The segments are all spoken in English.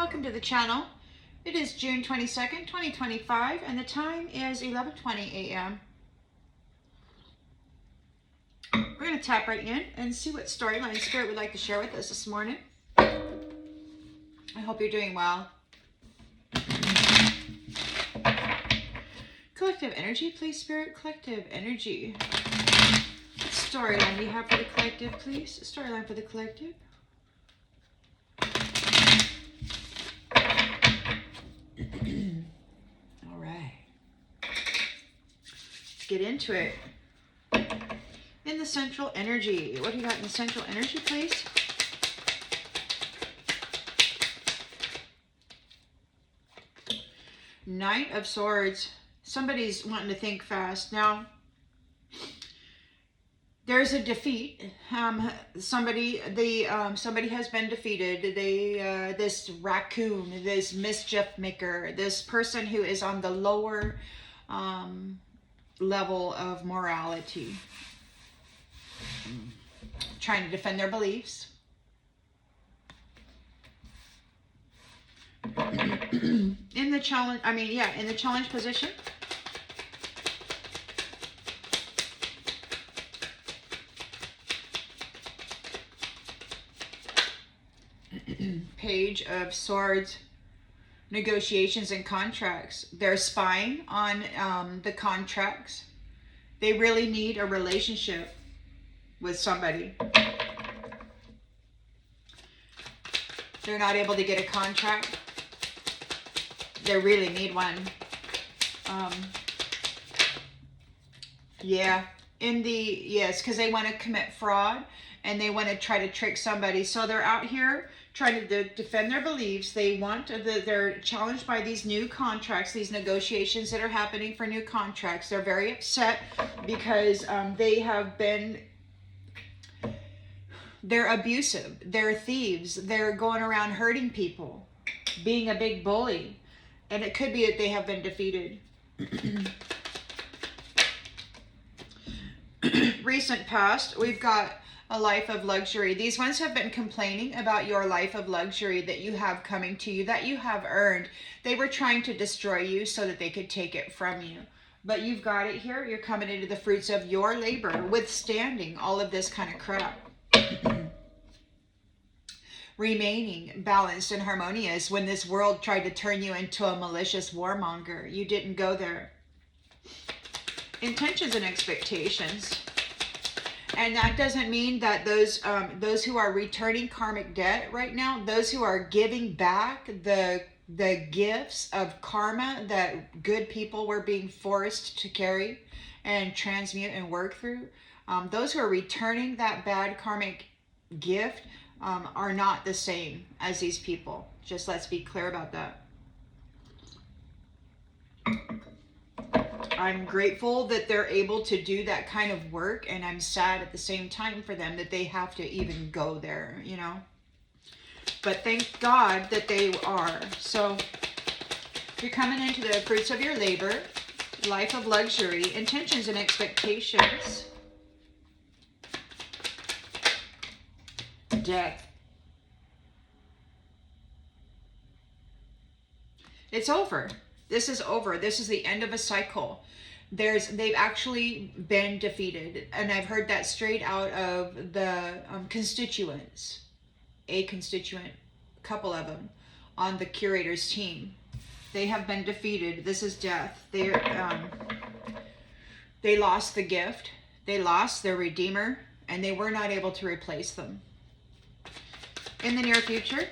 welcome to the channel. It is June 22nd, 2025, and the time is 11:20 a.m. We're going to tap right in and see what storyline Spirit would like to share with us this morning. I hope you're doing well. Collective energy, please, Spirit. Collective energy. What storyline do you have for the collective, please? Storyline for the collective. All right. Let's get into it. In the central energy. What do you got in the central energy, please? Knight of Swords. Somebody's wanting to think fast. Now, there's a defeat. Somebody has been defeated. This raccoon, this mischief maker, this person who is on the lower level of morality, trying to defend their beliefs. In the challenge, in the challenge position. Page of Swords, negotiations and contracts. They're spying on the contracts. They really need a relationship with somebody. They're not able to get a contract. They really need one. Because they want to commit fraud and they want to try to trick somebody. So they're out here trying to defend their beliefs. They're challenged by these new contracts, these negotiations that are happening for new contracts. They're very upset because they're abusive. They're thieves. They're going around hurting people, being a big bully. And it could be that they have been defeated. Recent past, we've got a life of luxury. These ones have been complaining about your life of luxury that you have coming to you, that you have earned. They were trying to destroy you so that they could take it from you. But you've got it here. You're coming into the fruits of your labor, withstanding all of this kind of crap. Remaining balanced and harmonious when this world tried to turn you into a malicious warmonger. You didn't go there. Intentions and expectations. And that doesn't mean that those who are returning karmic debt right now, those who are giving back the gifts of karma that good people were being forced to carry and transmute and work through, those who are returning that bad karmic gift are not the same as these people. Just let's be clear about that. I'm grateful that they're able to do that kind of work, and I'm sad at the same time for them that they have to even go there, you know. But thank God that they are. So you're coming into the fruits of your labor, life of luxury, intentions and expectations. Death. It's over. This is over. This is the end of a cycle. They've actually been defeated. And I've heard that straight out of the constituents. A constituent, a couple of them, on the curator's team. They have been defeated. This is death. They lost the gift. They lost their redeemer. And they were not able to replace them. In the near future,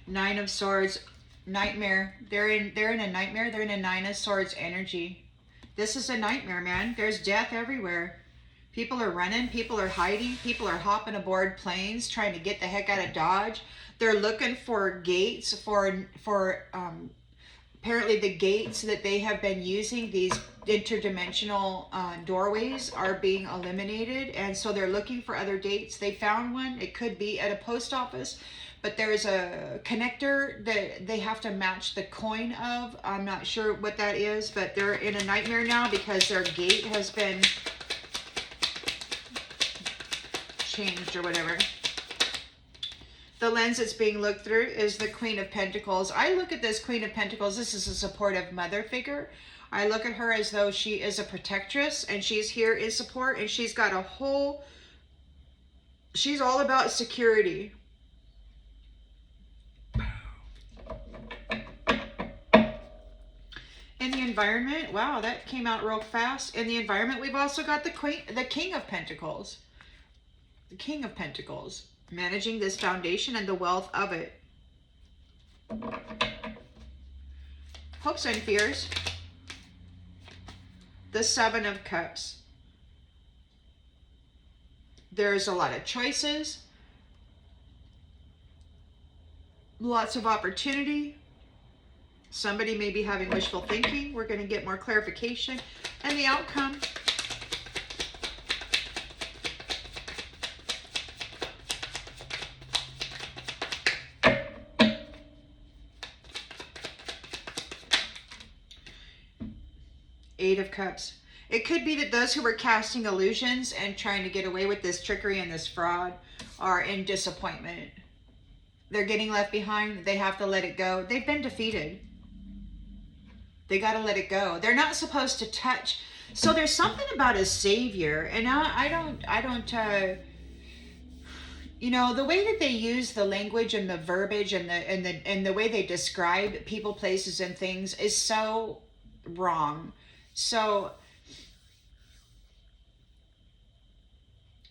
Nine of Swords, nightmare. They're in a nightmare. They're in a Nine of Swords energy. This is a nightmare, man. There's death everywhere. People are running. People are hiding. People are hopping aboard planes, trying to get the heck out of Dodge. They're looking for gates for apparently the gates that they have been using, these interdimensional doorways, are being eliminated. And so they're looking for other dates. They found one. It could be at a post office. But there's a connector that they have to match the coin of. I'm not sure what that is, but they're in a nightmare now because their gate has been changed or whatever. The lens that's being looked through is the Queen of Pentacles. I look at this Queen of Pentacles. This is a supportive mother figure. I look at her as though she is a protectress and she's here in support, and she's got a whole, she's all about security. In the environment, wow, that came out real fast. In the environment, we've also got the King of Pentacles. The King of Pentacles, managing this foundation and the wealth of it. Hopes and fears. The Seven of Cups. There's a lot of choices. Lots of opportunity. Somebody may be having wishful thinking. We're going to get more clarification. And the outcome. Eight of Cups. It could be that those who were casting illusions and trying to get away with this trickery and this fraud are in disappointment. They're getting left behind. They have to let it go. They've been defeated. They got to let it go. They're not supposed to touch. So there's something about a savior, and I don't, you know, the way that they use the language and the verbiage and the way they describe people, places, and things is so wrong. So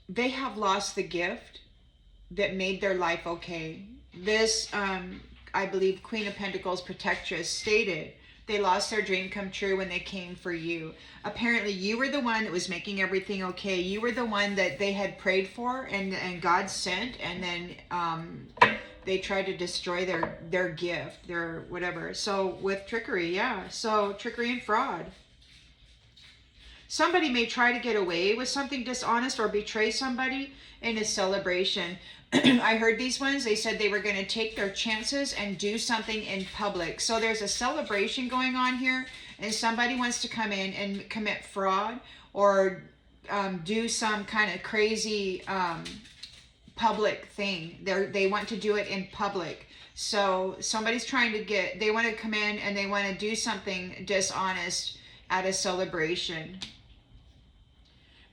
they have lost the gift that made their life okay. This, I believe, Queen of Pentacles protectress stated, they lost their dream come true when they came for you. Apparently, you were the one that was making everything okay. You were the one that they had prayed for and God sent, and then they tried to destroy their gift, their whatever. So with trickery, yeah. So trickery and fraud. Somebody may try to get away with something dishonest or betray somebody in a celebration. I heard these ones, they said they were going to take their chances and do something in public. So there's a celebration going on here, and somebody wants to come in and commit fraud or do some kind of crazy public thing. They want to do it in public. So somebody's trying to they want to come in and they want to do something dishonest at a celebration.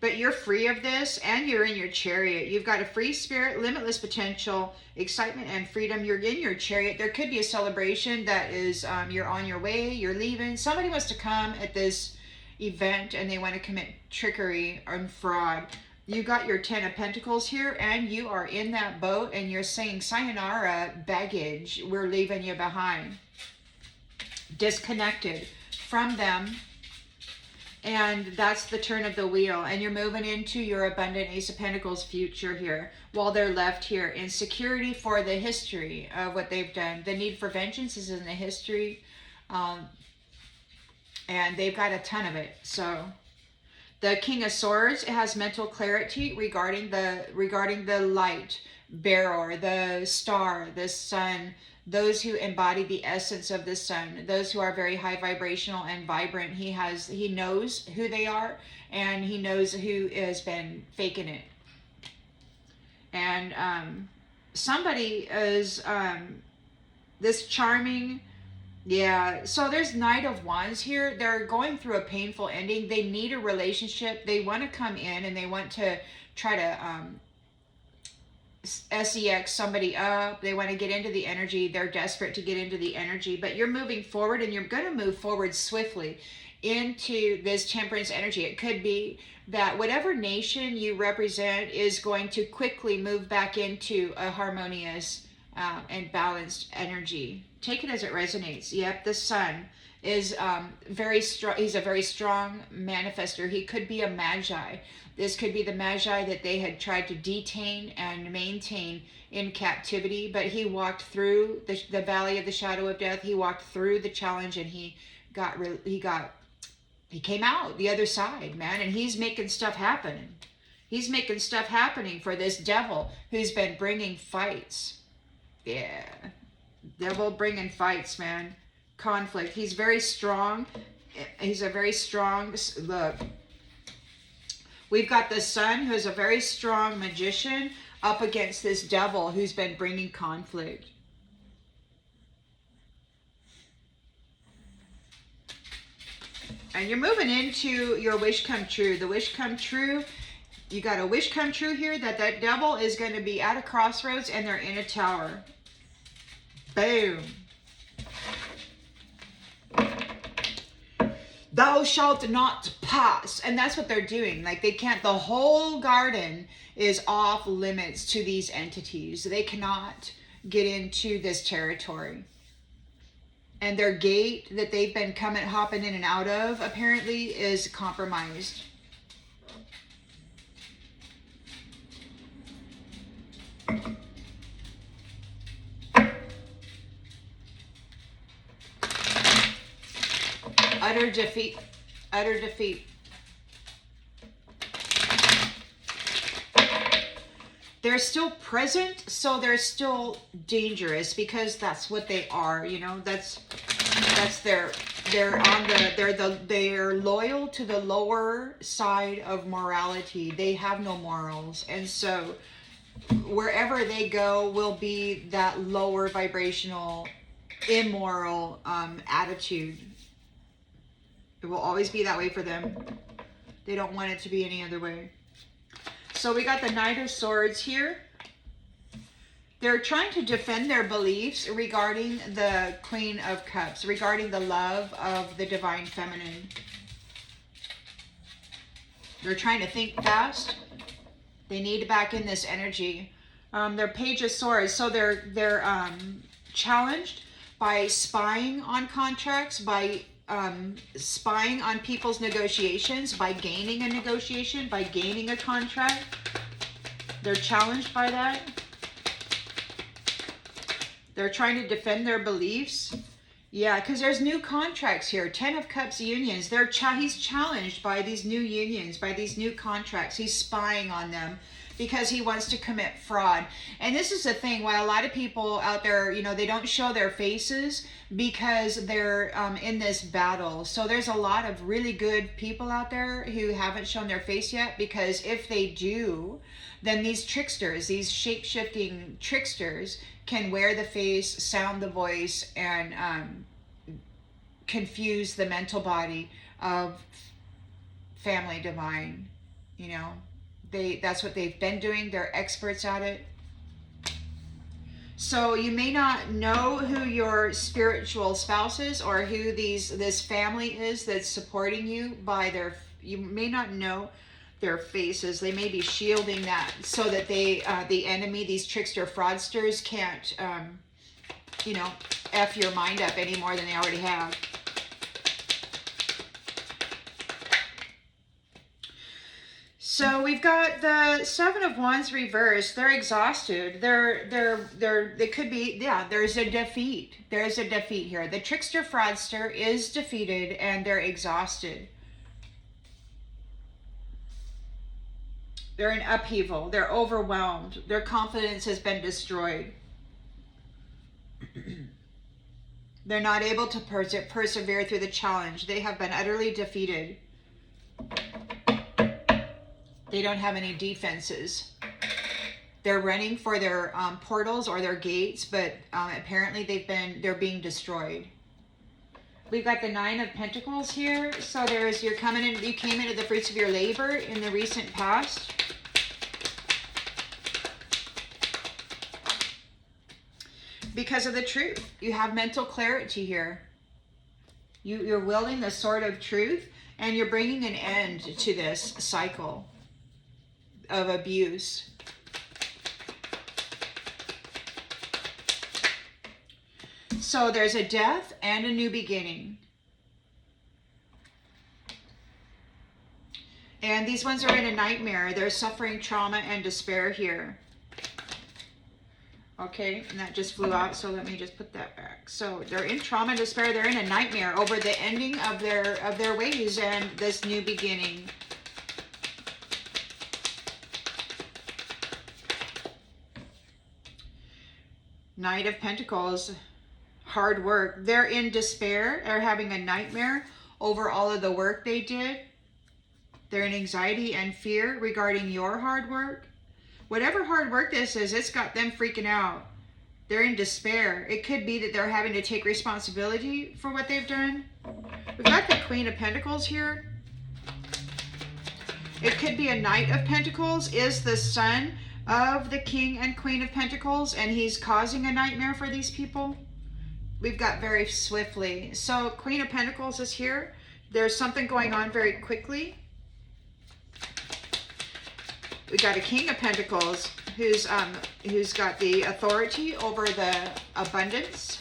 But you're free of this, and you're in your chariot. You've got a free spirit, limitless potential, excitement, and freedom. You're in your chariot. There could be a celebration that is, you're on your way, you're leaving. Somebody wants to come at this event, and they want to commit trickery and fraud. You got your Ten of Pentacles here, and you are in that boat, and you're saying, sayonara, baggage. We're leaving you behind. Disconnected from them. And that's the turn of the wheel. And you're moving into your abundant Ace of Pentacles future here, while they're left here in security for the history of what they've done. The need for vengeance is in the history. And they've got a ton of it. So the King of Swords, it has mental clarity regarding the light bearer, the star, the sun, those who embody the essence of the sun, those who are very high vibrational and vibrant. He knows who they are, and he knows who has been faking it. And somebody is this charming, yeah. So there's Knight of Wands here. They're going through a painful ending. They need a relationship. They want to come in and they want to try to sex somebody up. They want to get into the energy. They're desperate to get into the energy, but you're moving forward, and you're going to move forward swiftly into this temperance energy. It could be that whatever nation you represent is going to quickly move back into a harmonious and balanced energy. Take it as it resonates. Yep, the sun is very strong. He's a very strong manifester. He could be a magi. This could be the magi that they had tried to detain and maintain in captivity, but he walked through the valley of the shadow of death. He walked through the challenge, and he came out the other side, man, and he's making stuff happen. He's making stuff happening for this devil who's been bringing fights. Yeah, devil bringing fights, man. Conflict. He's very strong. He's a very strong, look. We've got the Sun, who is a very strong magician, up against this devil who's been bringing conflict. And you're moving into your wish come true. The wish come true, you got a wish come true here that that devil is going to be at a crossroads and they're in a tower. Boom. Thou shalt not pass. And that's what they're doing. Like they can't, the whole garden is off limits to these entities. They cannot get into this territory. And their gate that they've been hopping in and out of apparently is compromised. Utter defeat. Utter defeat. They're still present, so they're still dangerous because that's what they are, you know. That's they're loyal to the lower side of morality. They have no morals, and so wherever they go will be that lower vibrational, immoral attitude. It will always be that way for them. They don't want it to be any other way. So we got the Knight of Swords here. They're trying to defend their beliefs regarding the Queen of Cups, regarding the love of the Divine Feminine. They're trying to think fast. They need to back in this energy. They're Page of Swords, so they're challenged by spying on contracts, by spying on people's negotiations, by gaining a negotiation, by gaining a contract. They're challenged by that. They're trying to defend their beliefs. Yeah, because there's new contracts here. 10 of Cups unions. He's challenged by these new unions, by these new contracts. He's spying on them because he wants to commit fraud. And this is the thing, why a lot of people out there, you know, they don't show their faces because they're in this battle. So there's a lot of really good people out there who haven't shown their face yet, because if they do, then these tricksters, these shape-shifting tricksters, can wear the face, sound the voice, and confuse the mental body of family divine. You know, that's what they've been doing. They're experts at it. So you may not know who your spiritual spouse is, or who this family is that's supporting you by you may not know their faces. They may be shielding that so that the enemy, these trickster fraudsters, can't, you know, F your mind up any more than they already have. So we've got the Seven of Wands reversed. They're exhausted. They could be, yeah, there's a defeat. There's a defeat here. The trickster fraudster is defeated and they're exhausted. They're in upheaval. They're overwhelmed. Their confidence has been destroyed. They're not able to persevere through the challenge. They have been utterly defeated. They don't have any defenses. They're running for their portals or their gates, but apparently they're being destroyed. We've got the Nine of Pentacles here. So you came into the fruits of your labor in the recent past. Because of the truth. You have mental clarity here. You're wielding the sword of truth, and you're bringing an end to this cycle of abuse. So there's a death and a new beginning. And these ones are in a nightmare. They're suffering trauma and despair here. Okay, and that just flew out, so let me just put that back. So they're in trauma and despair. They're in a nightmare over the ending of their ways and this new beginning. Knight of Pentacles, hard work. They're in despair. They're having a nightmare over all of the work they did. They're in anxiety and fear regarding your hard work. Whatever hard work this is, it's got them freaking out. They're in despair. It could be that they're having to take responsibility for what they've done. We've got the Queen of Pentacles here. It could be a Knight of Pentacles is the son of the King and Queen of Pentacles, and he's causing a nightmare for these people. We've got very swiftly. So Queen of Pentacles is here. There's something going on very quickly. We got a King of Pentacles who's got the authority over the abundance.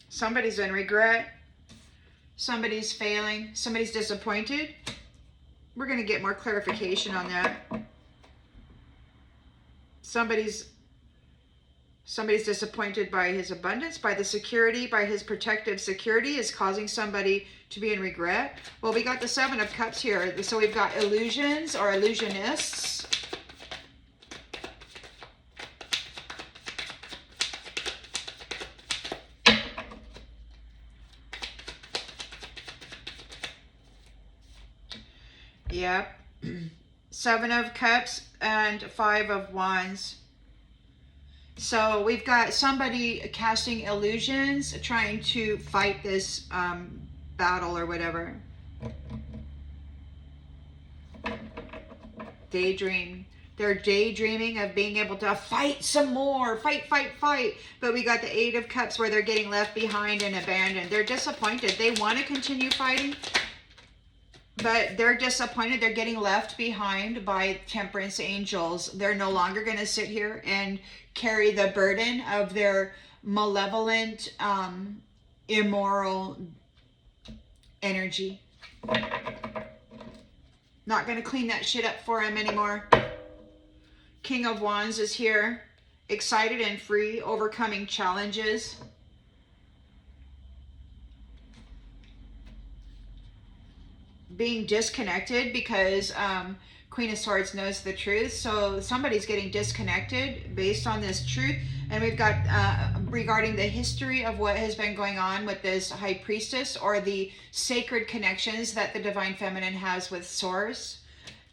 Somebody's in regret. Somebody's failing. Somebody's disappointed. We're going to get more clarification on that. Somebody's disappointed by his abundance, by the security, by his protective security is causing somebody to be in regret. Well, we got the Seven of Cups here. So we've got illusions or illusionists. Yep. Seven of Cups and Five of Wands. So we've got somebody casting illusions, trying to fight this battle or whatever. Daydream. They're daydreaming of being able to fight some more. Fight, fight, fight. But we got the Eight of Cups where they're getting left behind and abandoned. They're disappointed. They want to continue fighting, but they're disappointed. They're getting left behind by temperance angels. They're no longer going to sit here and carry the burden of their malevolent, immoral energy. Not going to clean that shit up for him anymore. King of Wands is here. Excited and free, overcoming challenges. Being disconnected because Queen of Swords knows the truth. So somebody's getting disconnected based on this truth. And we've got regarding the history of what has been going on with this High Priestess, or the sacred connections that the Divine Feminine has with Source.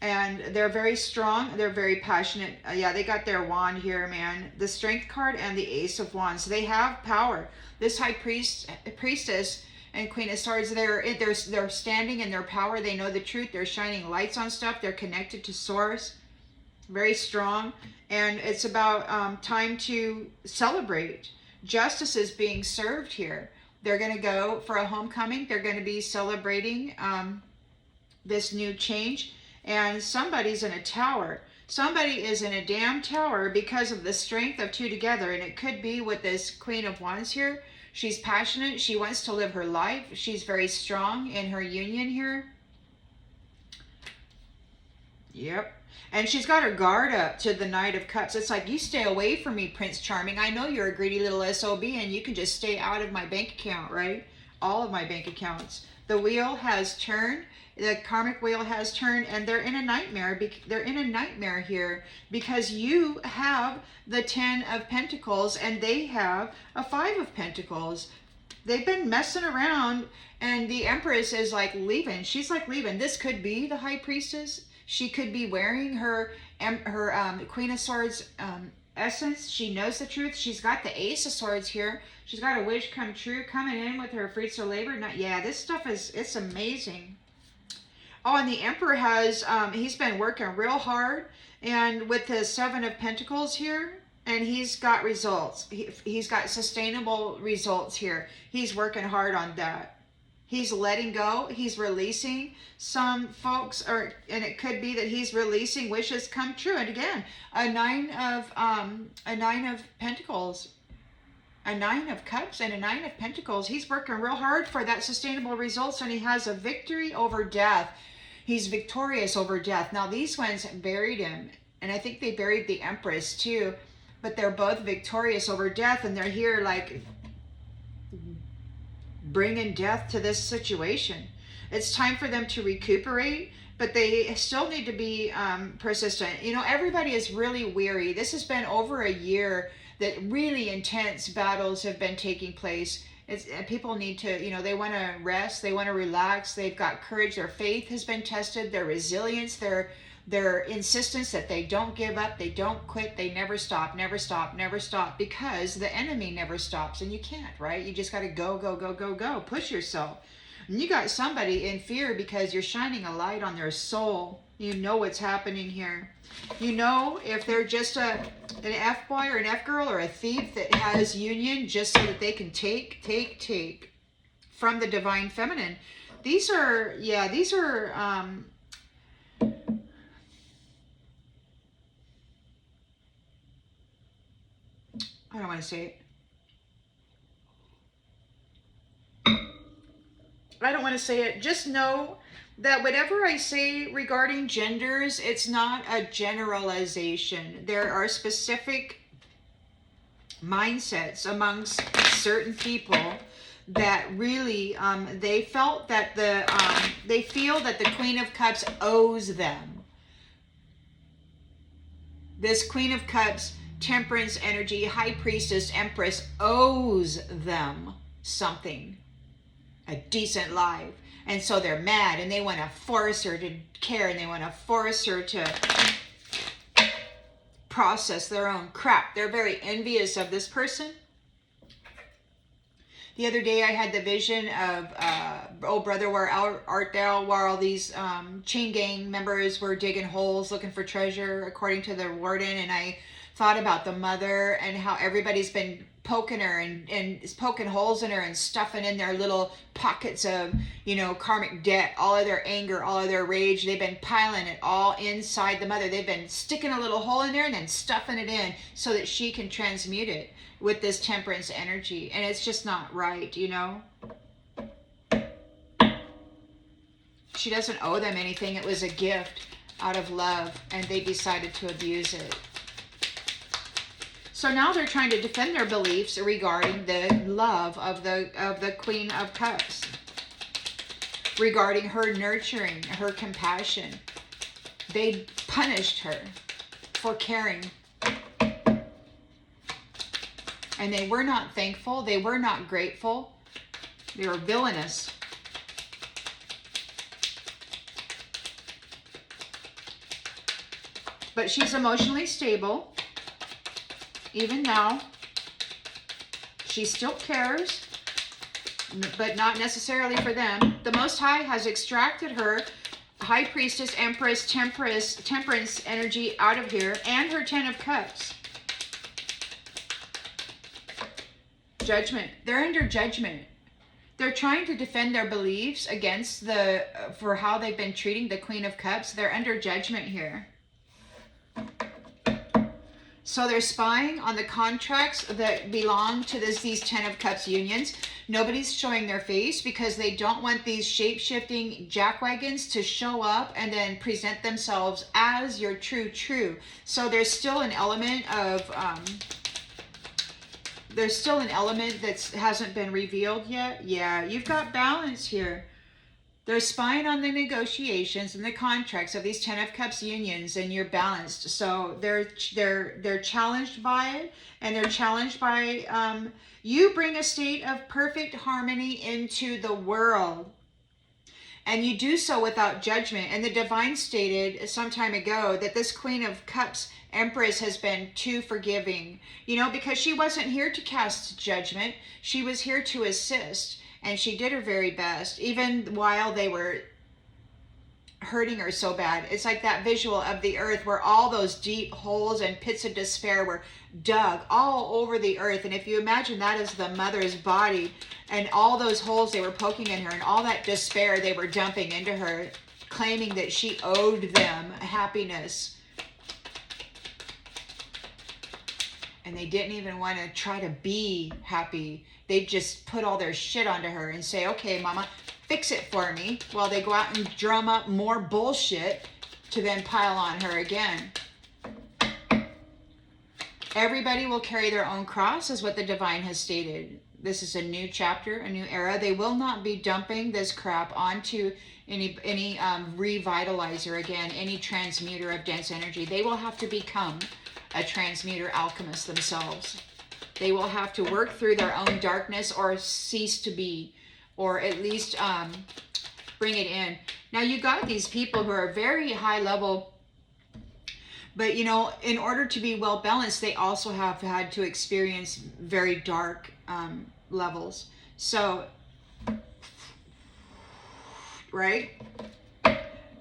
And they're very strong. They're very passionate. Yeah, they got their wand here, man. The Strength card and the Ace of Wands. They have power. This High Priestess and Queen of Swords, they're standing in their power. They know the truth. They're shining lights on stuff. They're connected to Source. Very strong. And it's about time to celebrate. Justice is being served here. They're going to go for a homecoming. They're going to be celebrating this new change. And somebody's in a tower. Somebody is in a damn tower because of the strength of two together. And it could be with this Queen of Wands here. She's passionate. She wants to live her life. She's very strong in her union here. Yep. And she's got her guard up to the Knight of Cups. It's like, you stay away from me, Prince Charming. I know you're a greedy little SOB and you can just stay out of my bank account, right? All of my bank accounts. The wheel has turned. The karmic wheel has turned, and they're in a nightmare. They're in a nightmare here because you have the 10 of Pentacles and they have a 5 of Pentacles. They've been messing around, and the Empress is like leaving. She's like leaving. This could be the High Priestess. She could be wearing her Queen of Swords essence. She knows the truth. She's got the Ace of Swords here. She's got a wish come true coming in with her fruits of labor. Yeah, this stuff it's amazing. Oh, and the Emperor has, he's been working real hard, and with the 7 of Pentacles here, and he's got results. He's got sustainable results here. He's working hard on that. He's letting go. He's releasing some folks, and it could be that he's releasing wishes come true. And again, a 9 of Pentacles, a 9 of Cups, and a 9 of Pentacles. He's working real hard for that sustainable results, and he has a victory over death. He's victorious over death. Now, these ones buried him, and I think they buried the Empress too, but they're both victorious over death, and they're here like bringing death to this situation. It's time for them to recuperate, but they still need to be persistent. You know, everybody is really weary. This has been over a year that really intense battles have been taking place. People need to, they want to rest, they want to relax, they've got courage, their faith has been tested, their resilience, their insistence that they don't give up, they don't quit, they never stop, never stop, never stop, because the enemy never stops, and you can't, right? You just got to go, go, go, go, go, push yourself. And you got somebody in fear because you're shining a light on their soul. You know what's happening here. You know if they're just an F-boy or an F-girl or a thief that has union just so that they can take from the divine feminine. These are, I don't want to say it. I don't want to say it. Just know that whatever I say regarding genders, it's not a generalization. There are specific mindsets amongst certain people that really, they feel that the Queen of Cups owes them. This Queen of Cups, Temperance energy, High Priestess, Empress owes them something. A decent life. And so they're mad and they want to force her to care, and they want to force her to process their own crap. They're very envious of this person. The other day I had the vision of, oh brother, where art thou, while all these chain gang members were digging holes looking for treasure according to the warden, and I thought about the mother and how everybody's been poking her and poking holes in her and stuffing in their little pockets of, karmic debt, all of their anger, all of their rage. They've been piling it all inside the mother. They've been sticking a little hole in there and then stuffing it in so that she can transmute it with this temperance energy. And it's just not right, She doesn't owe them anything. It was a gift out of love, and they decided to abuse it. So now they're trying to defend their beliefs regarding the love of the Queen of Cups, regarding her nurturing, her compassion. They punished her for caring. And they were not thankful. They were not grateful. They were villainous. But she's emotionally stable. Even now, she still cares, but not necessarily for them. The Most High has extracted her High Priestess, Empress, Temperance energy out of here, and her Ten of Cups. Judgment. They're under judgment. They're trying to defend their beliefs against for how they've been treating the Queen of Cups. They're under judgment here. So they're spying on the contracts that belong to these Ten of Cups unions. Nobody's showing their face because they don't want these shape-shifting jackwagons to show up and then present themselves as your true. So there's still an element of, that hasn't been revealed yet. Yeah, you've got balance here. They're spying on the negotiations and the contracts of these Ten of Cups unions, and you're balanced. So they're challenged by it, and they're challenged by you bring a state of perfect harmony into the world. And you do so without judgment. And the divine stated some time ago that this Queen of Cups Empress has been too forgiving, because she wasn't here to cast judgment. She was here to assist. And she did her very best, even while they were hurting her so bad. It's like that visual of the earth where all those deep holes and pits of despair were dug all over the earth. And if you imagine that as the mother's body, and all those holes they were poking in her, and all that despair they were dumping into her, claiming that she owed them happiness. And they didn't even want to try to be happy. They just put all their shit onto her and say, okay, mama, fix it for me, while they go out and drum up more bullshit to then pile on her again. Everybody will carry their own cross, is what the divine has stated. This is a new chapter, a new era. They will not be dumping this crap onto any revitalizer again, any transmuter of dense energy. They will have to become a transmuter alchemist themselves. They will have to work through their own darkness or cease to be, or at least bring it in. Now you got these people who are very high level, but you know, in order to be well balanced, they also have had to experience very dark levels. So, right?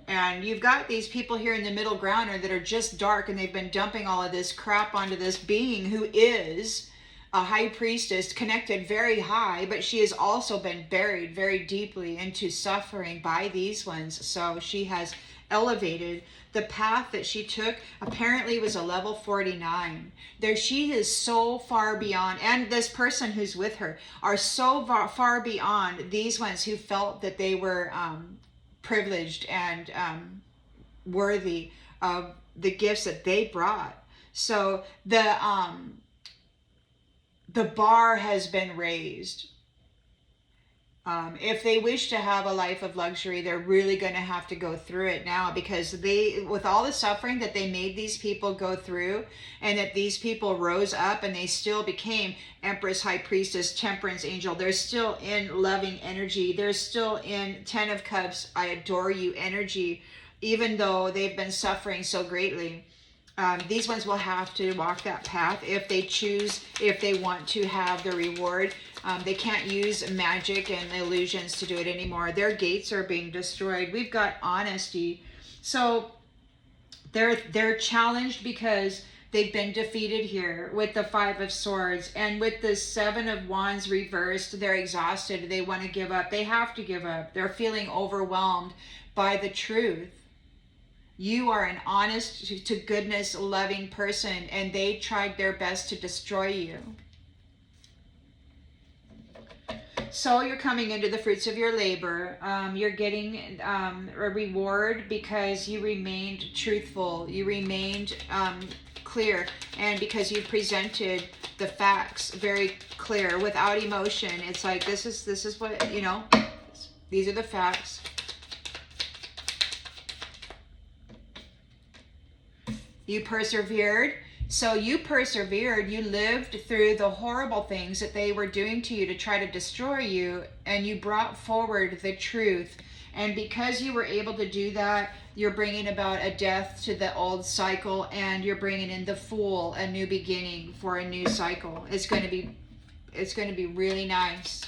And you've got these people here in the middle grounder that are just dark, and they've been dumping all of this crap onto this being who is a high priestess, connected very high, but she has also been buried very deeply into suffering by these ones. So she has elevated. The path that she took apparently was a level 49. There, she is so far beyond, and this person who's with her are so far beyond these ones who felt that they were privileged and worthy of the gifts that they brought. So the bar has been raised. If they wish to have a life of luxury, they're really going to have to go through it now, because they, with all the suffering that they made these people go through, and that these people rose up and they still became Empress, High Priestess, Temperance Angel. They're still in loving energy. They're still in Ten of Cups, I adore you energy, even though they've been suffering so greatly. These ones will have to walk that path if they choose, if they want to have the reward. They can't use magic and illusions to do it anymore. Their gates are being destroyed. We've got honesty. So they're challenged because they've been defeated here with the Five of Swords, and with the Seven of Wands reversed. They're exhausted. They want to give up. They have to give up. They're feeling overwhelmed by the truth. You are an honest to goodness loving person, and they tried their best to destroy you. So you're coming into the fruits of your labor. You're getting a reward because you remained truthful. You remained clear, and because you presented the facts very clear without emotion. It's like, this is what, you know, these are the facts. You persevered. So you persevered. You lived through the horrible things that they were doing to you to try to destroy you, and you brought forward the truth. And because you were able to do that, you're bringing about a death to the old cycle, and you're bringing in the Fool, a new beginning for a new cycle. It's going to be really nice.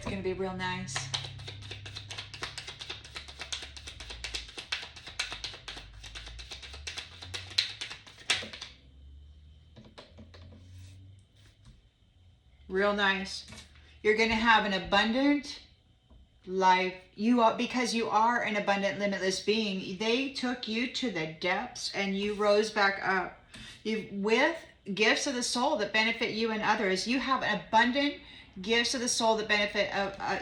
Going to be real nice. Real nice. You're going to have an abundant life. You are, because you are an abundant, limitless being. They took you to the depths, and you rose back up. You, with gifts of the soul that benefit you and others. You have an abundant gifts of the soul that benefit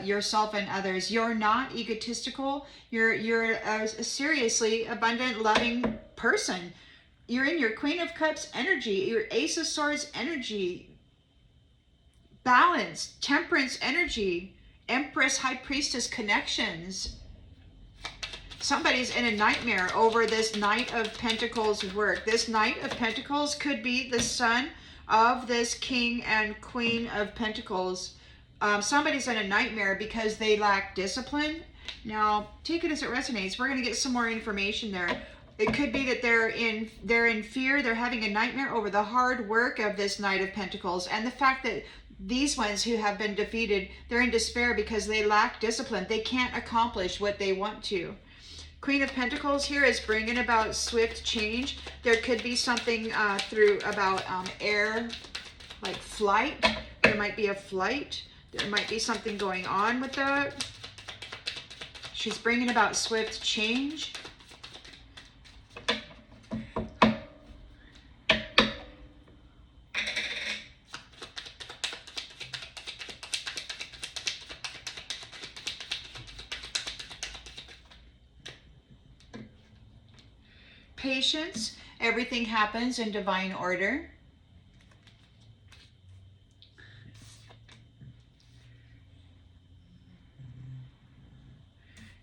yourself and others. You're not egotistical. You're a seriously abundant, loving person. You're in your Queen of Cups energy, your Ace of Swords energy, balance, Temperance energy, Empress, High Priestess connections. Somebody's in a nightmare over this Knight of Pentacles work. This Knight of Pentacles could be the son of this King and Queen of Pentacles. Somebody's in a nightmare because they lack discipline. Now, take it as it resonates. We're going to get some more information there. It could be that they're in fear. They're having a nightmare over the hard work of this Knight of Pentacles, and the fact that these ones who have been defeated, they're in despair because they lack discipline. They can't accomplish what they want to. Queen of Pentacles here is bringing about swift change. There could be something about air, like flight. There might be a flight. There might be something going on with that. She's bringing about swift change. Patience. Everything happens in divine order.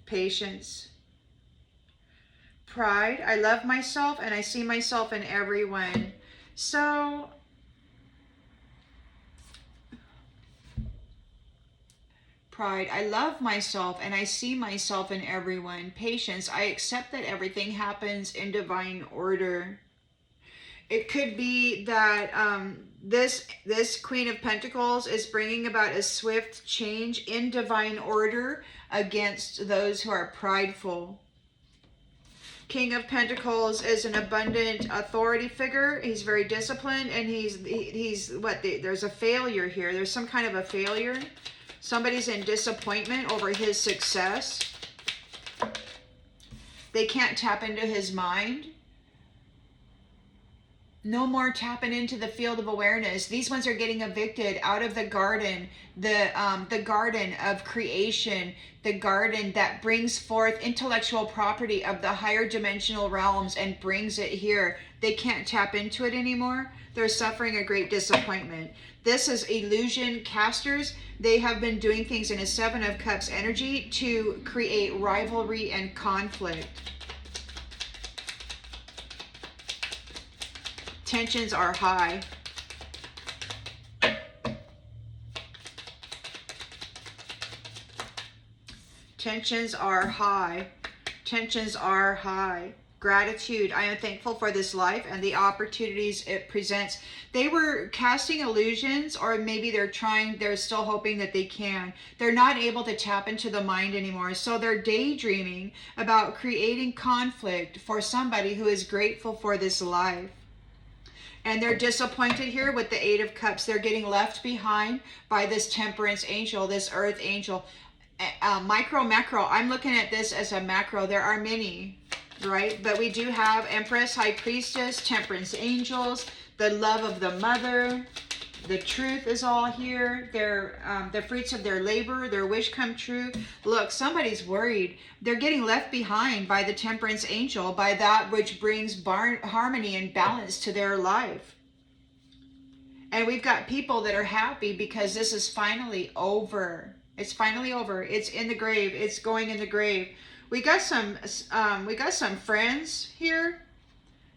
Patience. pride. I love myself and I see myself in everyone. So pride. I love myself and I see myself in everyone. Patience. I accept that everything happens in divine order. It could be that this Queen of Pentacles is bringing about a swift change in divine order against those who are prideful. King of Pentacles is an abundant authority figure. He's very disciplined, and he's what? There's a failure here. There's some kind of a failure. Somebody's in disappointment over his success. They can't tap into his mind. No more tapping into the field of awareness. These ones are getting evicted out of the garden, the garden of creation, the garden that brings forth intellectual property of the higher dimensional realms and brings it here. They can't tap into it anymore. They're suffering a great disappointment. This is illusion casters. They have been doing things in a Seven of Cups energy to create rivalry and conflict. Tensions are high. Tensions are high. Tensions are high. Gratitude. I am thankful for this life and the opportunities it presents. They were casting illusions, or maybe they're still hoping that they can. They're not able to tap into the mind anymore. So they're daydreaming about creating conflict for somebody who is grateful for this life. And they're disappointed here with the Eight of Cups. They're getting left behind by this Temperance angel, this Earth angel. Micro, macro. I'm looking at this as a macro. There are many, right? But we do have Empress, High Priestess, Temperance angels, the love of the mother. The truth is all here. The fruits of their labor, their wish come true. Look, somebody's worried. They're getting left behind by the Temperance angel, by that which brings harmony and balance to their life. And we've got people that are happy because this is finally over. It's finally over. It's in the grave. It's going in the grave. We got some friends here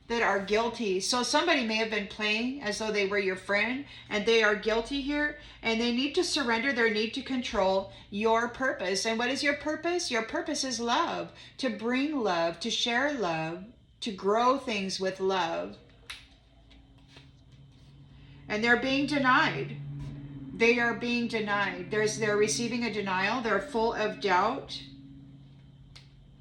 that are guilty. So somebody may have been playing as though they were your friend, and they are guilty here, and they need to surrender their need to control your purpose. And what is your purpose? Your purpose is love, to bring love, to share love, to grow things with love. And they're being denied. They are being denied. They're receiving a denial. They're full of doubt.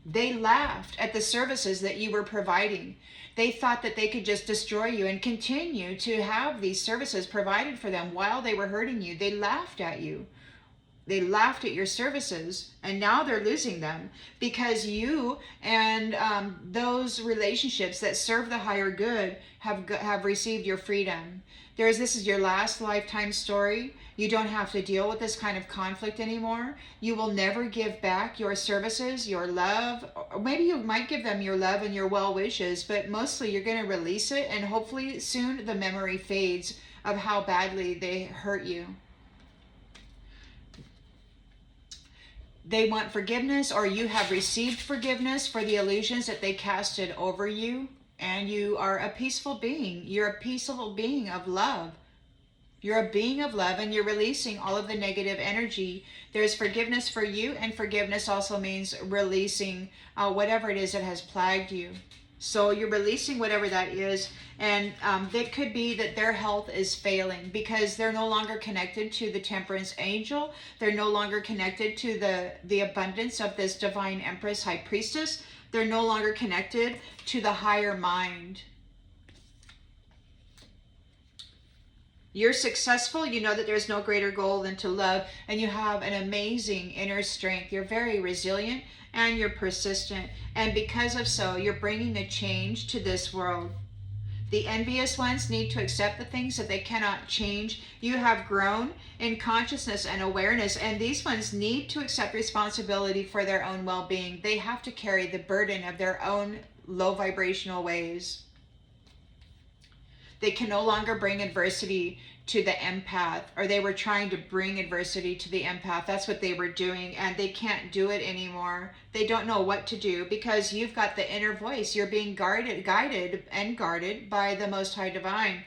They laughed at the services that you were providing. They thought that they could just destroy you and continue to have these services provided for them while they were hurting you. They laughed at you. They laughed at your services, and now they're losing them because you and those relationships that serve the higher good have received your freedom. This is your last lifetime story. You don't have to deal with this kind of conflict anymore. You will never give back your services, your love. Or maybe you might give them your love and your well wishes, but mostly you're going to release it, and hopefully soon the memory fades of how badly they hurt you. They want forgiveness, or you have received forgiveness for the illusions that they casted over you, and you are a peaceful being. You're a peaceful being of love. You're a being of love, and you're releasing all of the negative energy. There's forgiveness for you, and forgiveness also means releasing whatever it is that has plagued you. So you're releasing whatever that is, and it could be that their health is failing because they're no longer connected to the Temperance angel. They're no longer connected to the abundance of this divine Empress, High Priestess. They're no longer connected to the higher mind. You're successful. You know that there's no greater goal than to love, and you have an amazing inner strength. You're very resilient and you're persistent, and because of so, you're bringing a change to this world. The envious ones need to accept the things that they cannot change. You have grown in consciousness and awareness, and these ones need to accept responsibility for their own well-being. They have to carry the burden of their own low vibrational ways. They can no longer bring adversity to the empath, or they were trying to bring adversity to the empath. That's what they were doing, and they can't do it anymore. They don't know what to do because you've got the inner voice. You're being guided and guarded by the Most High Divine.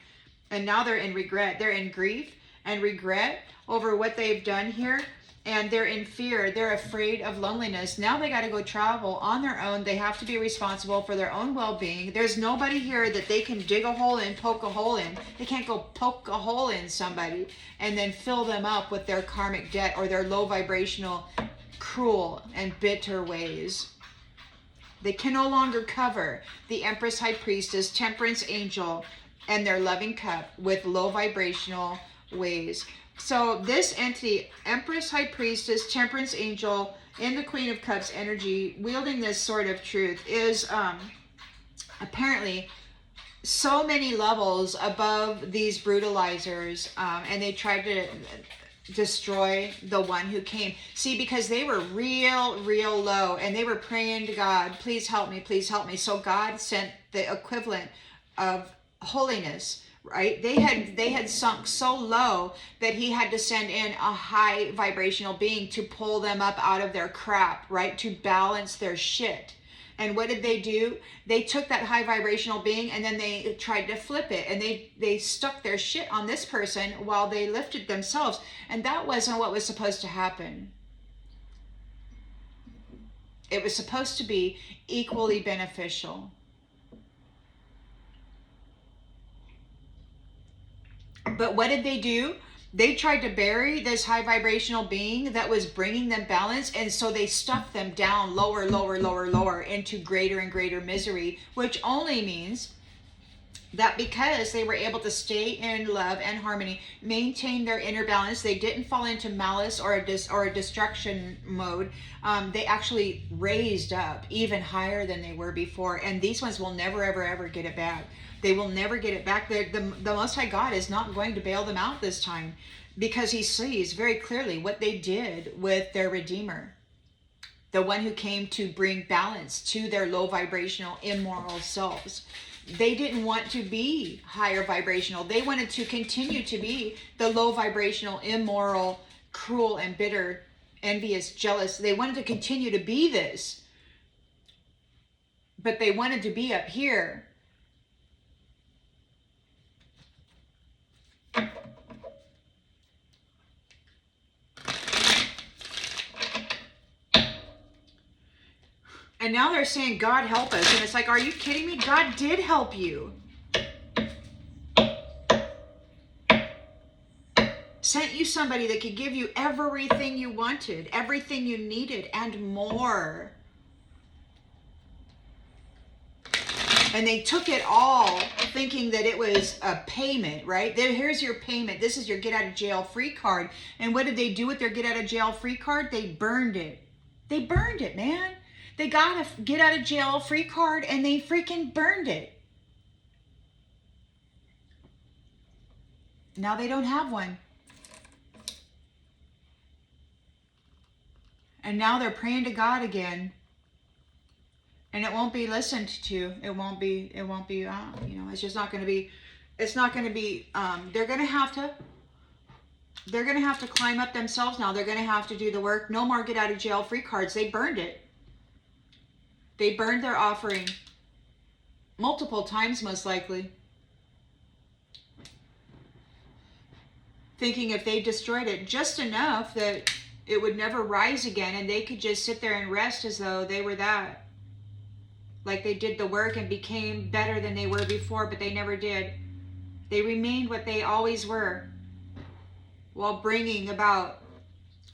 And now they're in regret. They're in grief and regret over what they've done here. And they're in fear. They're afraid of loneliness. Now they got to go travel on their own. They have to be responsible for their own well-being. There's nobody here that they can dig a hole in, poke a hole in. They can't go poke a hole in somebody and then fill them up with their karmic debt or their low vibrational, cruel and bitter ways. They can no longer cover the Empress, High Priestess, Temperance Angel, and their loving cup with low vibrational ways. So this entity, Empress, High Priestess, Temperance Angel, and the Queen of Cups energy, wielding this sword of truth, is apparently so many levels above these brutalizers, and they tried to destroy the one who came. See, because they were real low, and they were praying to God, please help me, please help me. So God sent the equivalent of holiness, right? They had sunk so low that he had to send in a high vibrational being to pull them up out of their crap, right? To balance their shit. And what did they do? They took that high vibrational being and then they tried to flip it, and they stuck their shit on this person while they lifted themselves. And that wasn't what was supposed to happen. It was supposed to be equally beneficial. But what did they do? They tried to bury this high vibrational being that was bringing them balance, and so they stuffed them down lower into greater and greater misery, which only means that because they were able to stay in love and harmony, maintain their inner balance, they didn't fall into malice or a destruction mode. They actually raised up even higher than they were before, and these ones will never ever get it back. They will never get it back. The Most High God is not going to bail them out this time, because he sees very clearly what they did with their Redeemer, the one who came to bring balance to their low vibrational, immoral selves. They didn't want to be higher vibrational. They wanted to continue to be the low vibrational, immoral, cruel and bitter, envious, jealous. They wanted to continue to be this, but they wanted to be up here. And now they're saying, God help us. And it's like, are you kidding me? God did help you. Sent you somebody that could give you everything you wanted, everything you needed, and more. And they took it all thinking that it was a payment, right? Here's your payment. This is your get out of jail free card. And what did they do with their get out of jail free card? They burned it. They burned it, man. They got a get out of jail free card and they freaking burned it. Now they don't have one. And now they're praying to God again. And it won't be listened to. It won't be, it's just not going to be, they're going to have to climb up themselves now. They're going to have to do the work. No more get out of jail free cards. They burned it. They burned their offering multiple times, most likely, thinking if they destroyed it just enough that it would never rise again and they could just sit there and rest as though they were that. Like they did the work and became better than they were before, but they never did. They remained what they always were, while bringing about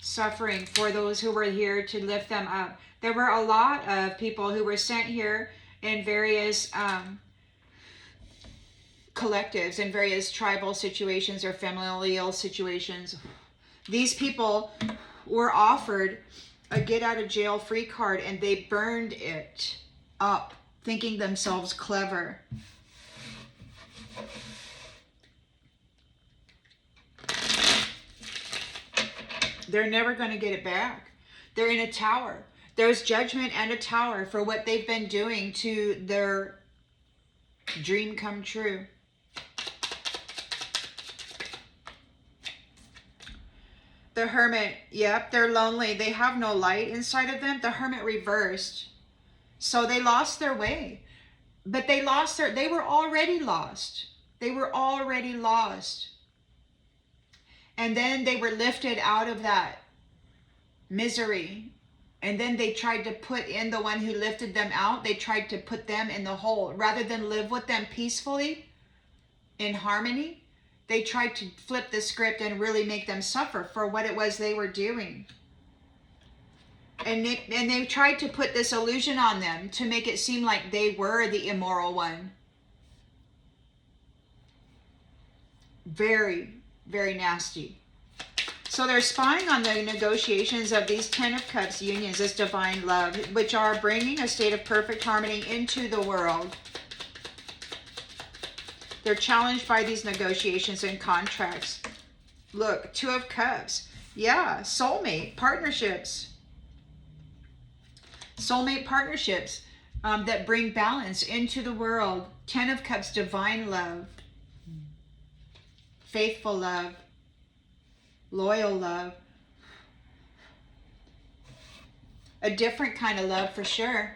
suffering for those who were here to lift them up. There were a lot of people who were sent here in various collectives, in various tribal situations or familial situations. These people were offered a get out of jail free card and they burned it up, thinking themselves clever. They're never going to get it back. They're in a tower. There's judgment and a tower for what they've been doing to their dream come true. The Hermit, yep, they're lonely. They have no light inside of them. The Hermit reversed. So they lost their way. But they were already lost. They were already lost. And then they were lifted out of that misery. And then they tried to put in the one who lifted them out. They tried to put them in the hole. Rather than live with them peacefully, in harmony, they tried to flip the script and really make them suffer for what it was they were doing. And they tried to put this illusion on them to make it seem like they were the immoral one. Very, very nasty. So they're spying on the negotiations of these 10 of Cups unions, this divine love, which are bringing a state of perfect harmony into the world. They're challenged by these negotiations and contracts. Look, 2 of Cups. Yeah, soulmate partnerships. Soulmate partnerships that bring balance into the world. 10 of Cups, divine love. Faithful love. Loyal love. A different kind of love for sure.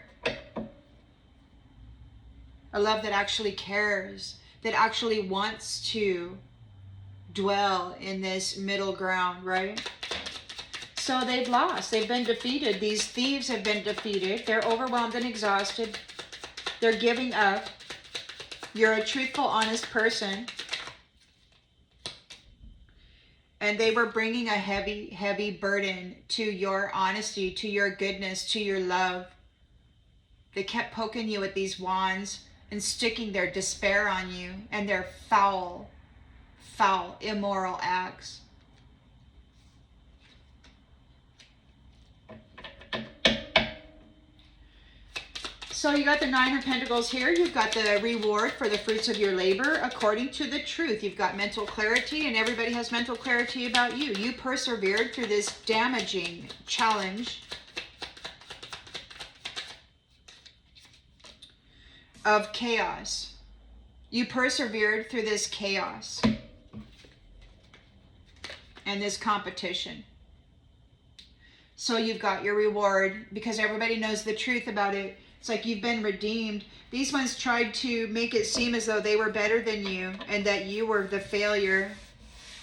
A love that actually cares, that actually wants to dwell in this middle ground, right? So they've lost. They've been defeated. These thieves have been defeated. They're overwhelmed and exhausted. They're giving up. You're a truthful, honest person. And they were bringing a heavy, heavy burden to your honesty, to your goodness, to your love. They kept poking you with these wands and sticking their despair on you and their foul, foul, immoral acts. So you got the 9 of Pentacles here. You've got the reward for the fruits of your labor according to the truth. You've got mental clarity, and everybody has mental clarity about you. You persevered through this damaging challenge of chaos. You persevered through this chaos and this competition. So you've got your reward because everybody knows the truth about it. It's like you've been redeemed. These ones tried to make it seem as though they were better than you and that you were the failure.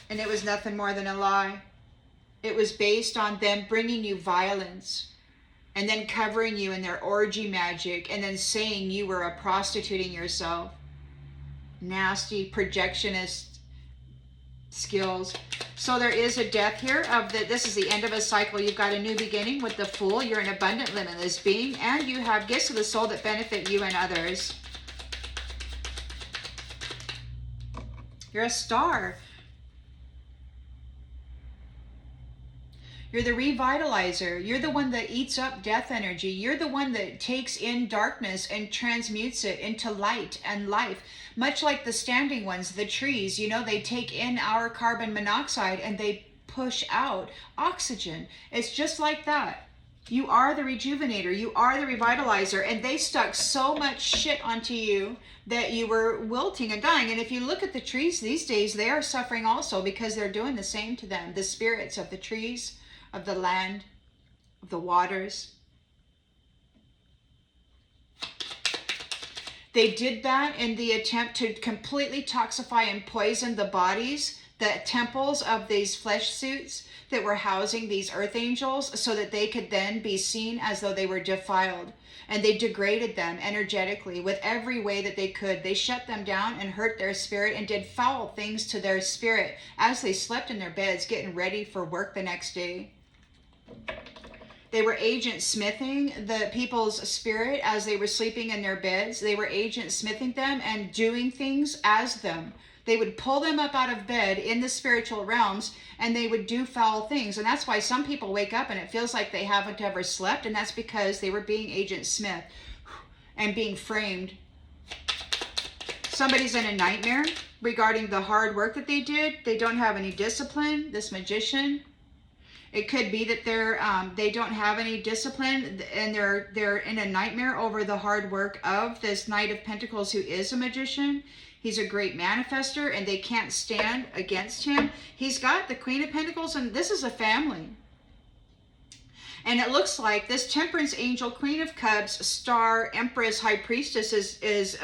And it was nothing more than a lie. It was based on them bringing you violence and then covering you in their orgy magic and then saying you were prostituting yourself. Nasty projectionist skills. So there is a death here of this is the end of a cycle. You've got a new beginning with the Fool. You're an abundant, limitless being, and you have gifts of the soul that benefit you and others. You're a star. You're the revitalizer. You're the one that eats up death energy. You're the one that takes in darkness and transmutes it into light and life. Much like the standing ones, the trees, you know, they take in our carbon monoxide and they push out oxygen. It's just like that. You are the rejuvenator. You are the revitalizer. And they stuck so much shit onto you that you were wilting and dying. And if you look at the trees these days, they are suffering also because they're doing the same to them. The spirits of the trees, of the land, of the waters. They did that in the attempt to completely toxify and poison the bodies, the temples of these flesh suits that were housing these earth angels so that they could then be seen as though they were defiled. And they degraded them energetically with every way that they could. They shut them down and hurt their spirit and did foul things to their spirit as they slept in their beds getting ready for work the next day. They were agent smithing the people's spirit as they were sleeping in their beds. They were agent smithing them and doing things as them. They would pull them up out of bed in the spiritual realms and they would do foul things. And that's why some people wake up and it feels like they haven't ever slept. And that's because they were being agent smith and being framed. Somebody's in a nightmare regarding the hard work that they did. They don't have any discipline, this magician. It could be that they don't have any discipline and they're in a nightmare over the hard work of this Knight of Pentacles who is a magician. He's a great manifester, and they can't stand against him. He's got the Queen of Pentacles, and this is a family. And it looks like this Temperance angel, Queen of Cups, Star, Empress, High Priestess is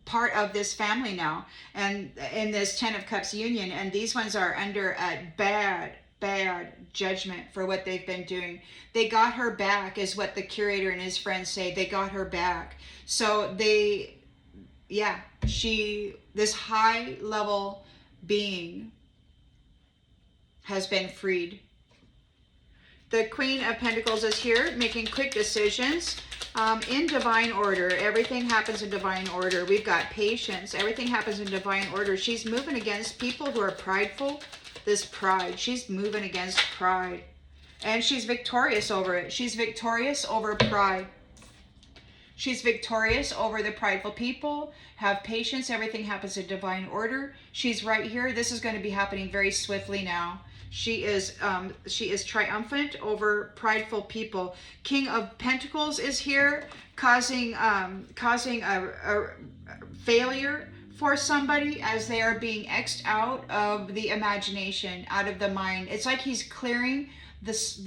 part of this family now, and in this Ten of Cups union. And these ones are under a bad judgment for what they've been doing. They got her back, is what the curator and his friends say. They got her back. So they, yeah, this high level being has been freed. The Queen of Pentacles is here making quick decisions in divine order. Everything happens in divine order. We've got patience. Everything happens in divine order. She's moving against people who are prideful. This pride. She's moving against pride. And she's victorious over it. She's victorious over pride. She's victorious over the prideful people. Have patience. Everything happens in divine order. She's right here. This is going to be happening very swiftly now. She is triumphant over prideful people. King of Pentacles is here, causing a failure for somebody as they are being X'd out of the imagination, out of the mind. It's like he's clearing it's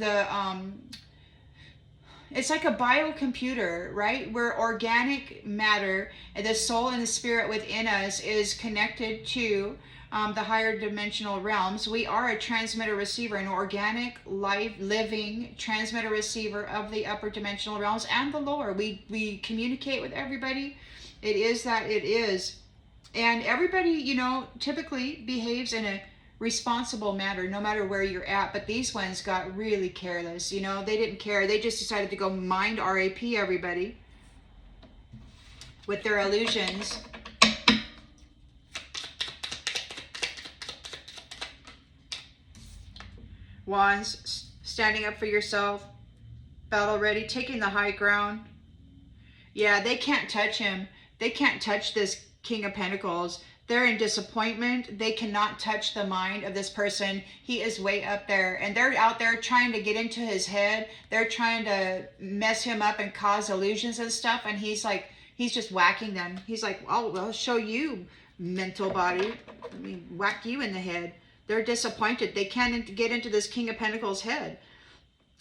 like a biocomputer, right? Where organic matter, the soul and the spirit within us is connected to the higher dimensional realms. We are a transmitter receiver, an organic, life, living transmitter receiver of the upper dimensional realms and the lower. We communicate with everybody. It is that it is. And everybody, you know, typically behaves in a responsible manner, no matter where you're at. But these ones got really careless. You know, they didn't care. They just decided to go mind RAP everybody with their illusions. Wands, standing up for yourself, battle ready, taking the high ground. Yeah, they can't touch him. They can't touch this King of Pentacles. They're in disappointment. They cannot touch the mind of this person. He is way up there, and they're out there trying to get into his head. They're trying to mess him up and cause illusions and stuff, and he's just whacking them. He's like, oh, I'll show you, mental body. Let me whack you in the head. They're disappointed. They can't get into this King of Pentacles head.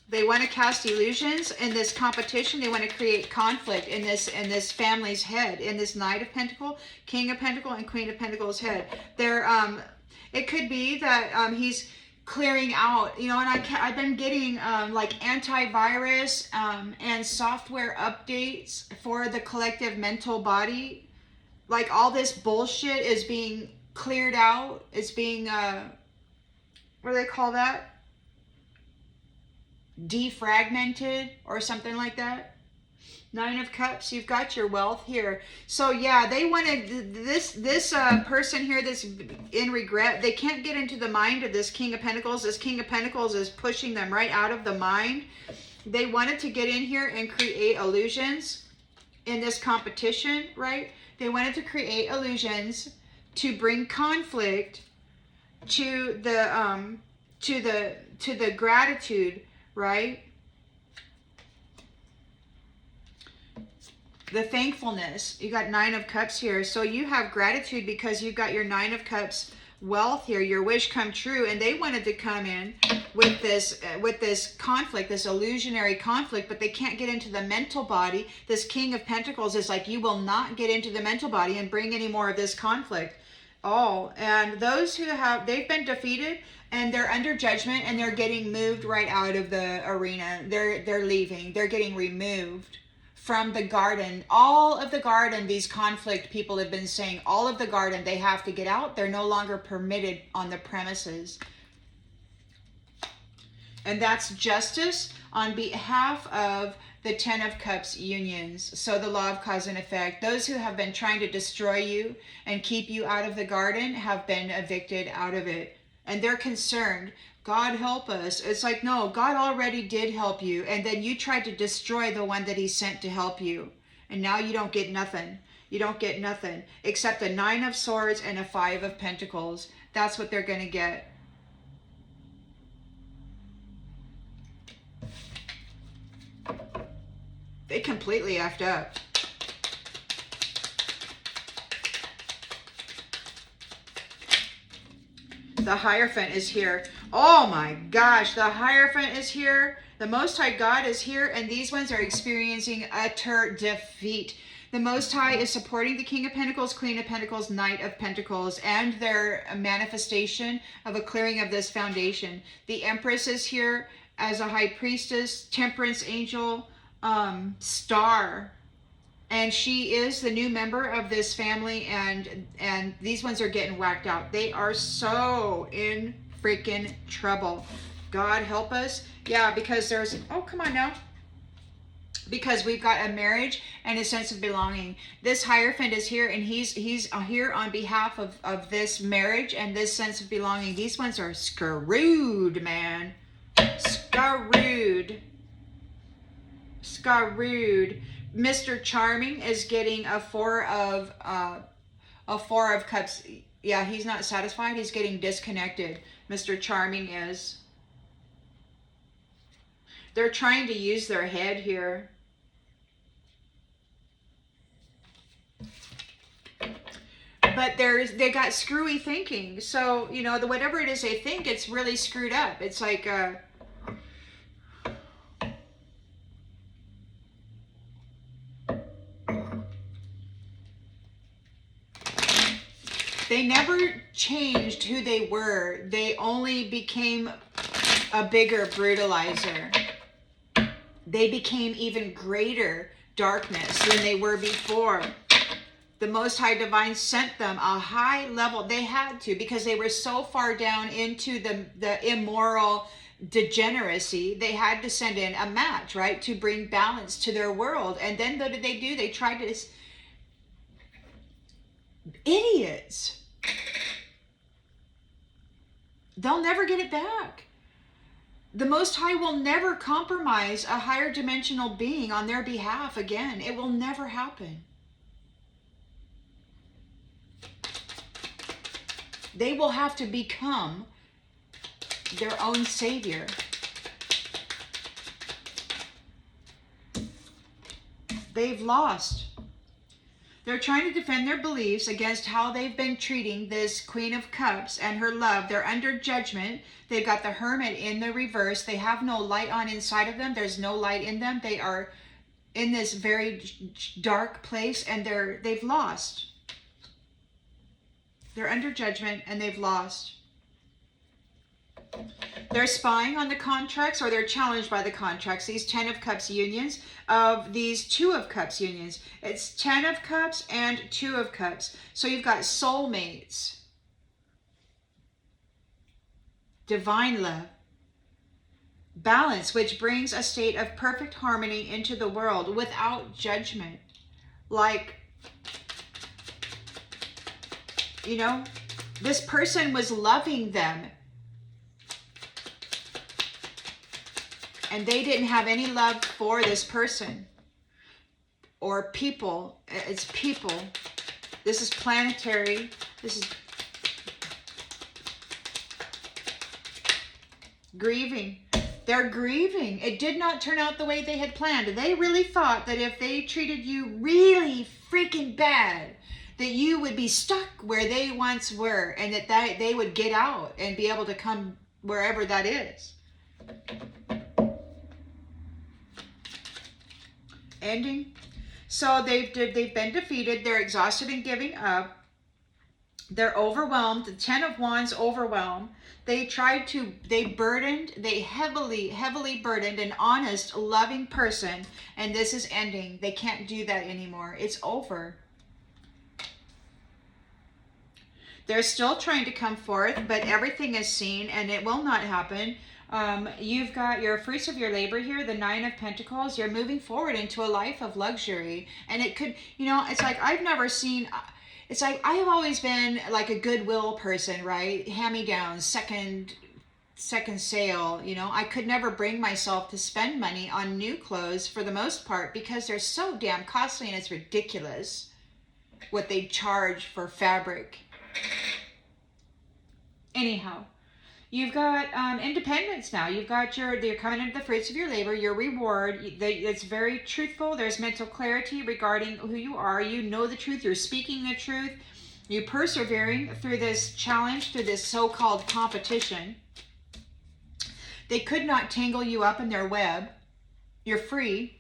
They want to cast illusions in this competition. They want to create conflict in this family's head, in this Knight of Pentacle, King of Pentacle, and Queen of Pentacles head. It could be that he's clearing out, you know, and I've been getting like antivirus and software updates for the collective mental body. Like all this bullshit is being cleared out. It's being what do they call that? Defragmented or something like that. Nine of Cups, you've got your wealth here. So yeah, they wanted this person here that's in regret. They can't get into the mind of this King of Pentacles. This King of Pentacles is pushing them right out of the mind. They wanted to get in here and create illusions in this competition, right? They wanted to create illusions to bring conflict to the gratitude, right? The thankfulness. You got Nine of Cups here. So you have gratitude because you've got your Nine of Cups wealth here, your wish come true. And they wanted to come in with this conflict, this illusionary conflict, but they can't get into the mental body. This King of Pentacles is like, you will not get into the mental body and bring any more of this conflict. Oh, and those who have, they've been defeated and they're under judgment and they're getting moved right out of the arena. They're leaving. They're getting removed from the garden. All of the garden, these conflict people have been saying, all of the garden, they have to get out. They're no longer permitted on the premises. And that's justice on behalf of the Ten of Cups unions. So the law of cause and effect. Those who have been trying to destroy you and keep you out of the garden have been evicted out of it. And they're concerned. God help us. It's like, no, God already did help you. And then you tried to destroy the one that he sent to help you. And now you don't get nothing. You don't get nothing except a Nine of Swords and a Five of Pentacles. That's what they're going to get. They completely effed up. The Hierophant is here. Oh my gosh, the Hierophant is here. The Most High God is here, and these ones are experiencing utter defeat. The Most High is supporting the King of Pentacles, Queen of Pentacles, Knight of Pentacles, and their manifestation of a clearing of this foundation. The Empress is here as a High Priestess, Temperance Angel, Star. And she is the new member of this family, and these ones are getting whacked out. They are so in freaking trouble. God help us. Yeah, because there's, oh, come on now. Because we've got a marriage and a sense of belonging. This Hierophant is here, and he's here on behalf of this marriage and this sense of belonging. These ones are screwed, man. Screwed. Screwed. Mr. Charming is getting a four of cups. Yeah, he's not satisfied. He's getting disconnected. Mr. Charming is. They're trying to use their head here. But they got screwy thinking. So, you know, whatever it is they think, it's really screwed up. It's like they never changed who they were. They only became a bigger brutalizer. They became even greater darkness than they were before. The Most High Divine sent them a high level. They had to, because they were so far down into the immoral degeneracy. They had to send in a match, right, to bring balance to their world. And then what did they do? They tried to... Idiots. They'll never get it back. The Most High will never compromise a higher dimensional being on their behalf again. It will never happen. They will have to become their own savior. They've lost. They're trying to defend their beliefs against how they've been treating this Queen of Cups and her love. They're under judgment. They've got the Hermit in the reverse. They have no light on inside of them. There's no light in them. They are in this very dark place, and they've lost. They're under judgment, and they've lost. They're spying on the contracts, or they're challenged by the contracts. These 10 of Cups unions of these 2 of Cups unions. It's 10 of Cups and 2 of Cups. So you've got soulmates. Divine love. Balance, which brings a state of perfect harmony into the world without judgment. Like, you know, this person was loving them, and they didn't have any love for this person or people. It's people. This is planetary. This is grieving. They're grieving. It did not turn out the way they had planned. They really thought that if they treated you really freaking bad, that you would be stuck where they once were, and that they would get out and be able to come wherever that is. Ending. So they've been defeated. They're exhausted and giving up. They're overwhelmed. The 10 of Wands overwhelmed. They heavily burdened an honest, loving person, and this is ending. They can't do that anymore. It's over. They're still trying to come forth, but everything is seen, and it will not happen. You've got your fruits of your labor here, the 9 of Pentacles. You're moving forward into a life of luxury. And it could, you know, it's like I've never seen, it's like I have always been like a Goodwill person, right? Hand-me-downs, second sale, you know. I could never bring myself to spend money on new clothes for the most part because they're so damn costly, and it's ridiculous what they charge for fabric. Anyhow. You've got independence now. You've got you're coming into the fruits of your labor, your reward. It's very truthful. There's mental clarity regarding who you are. You know the truth. You're speaking the truth. You persevering through this challenge, through this so-called competition. They could not tangle you up in their web. You're free.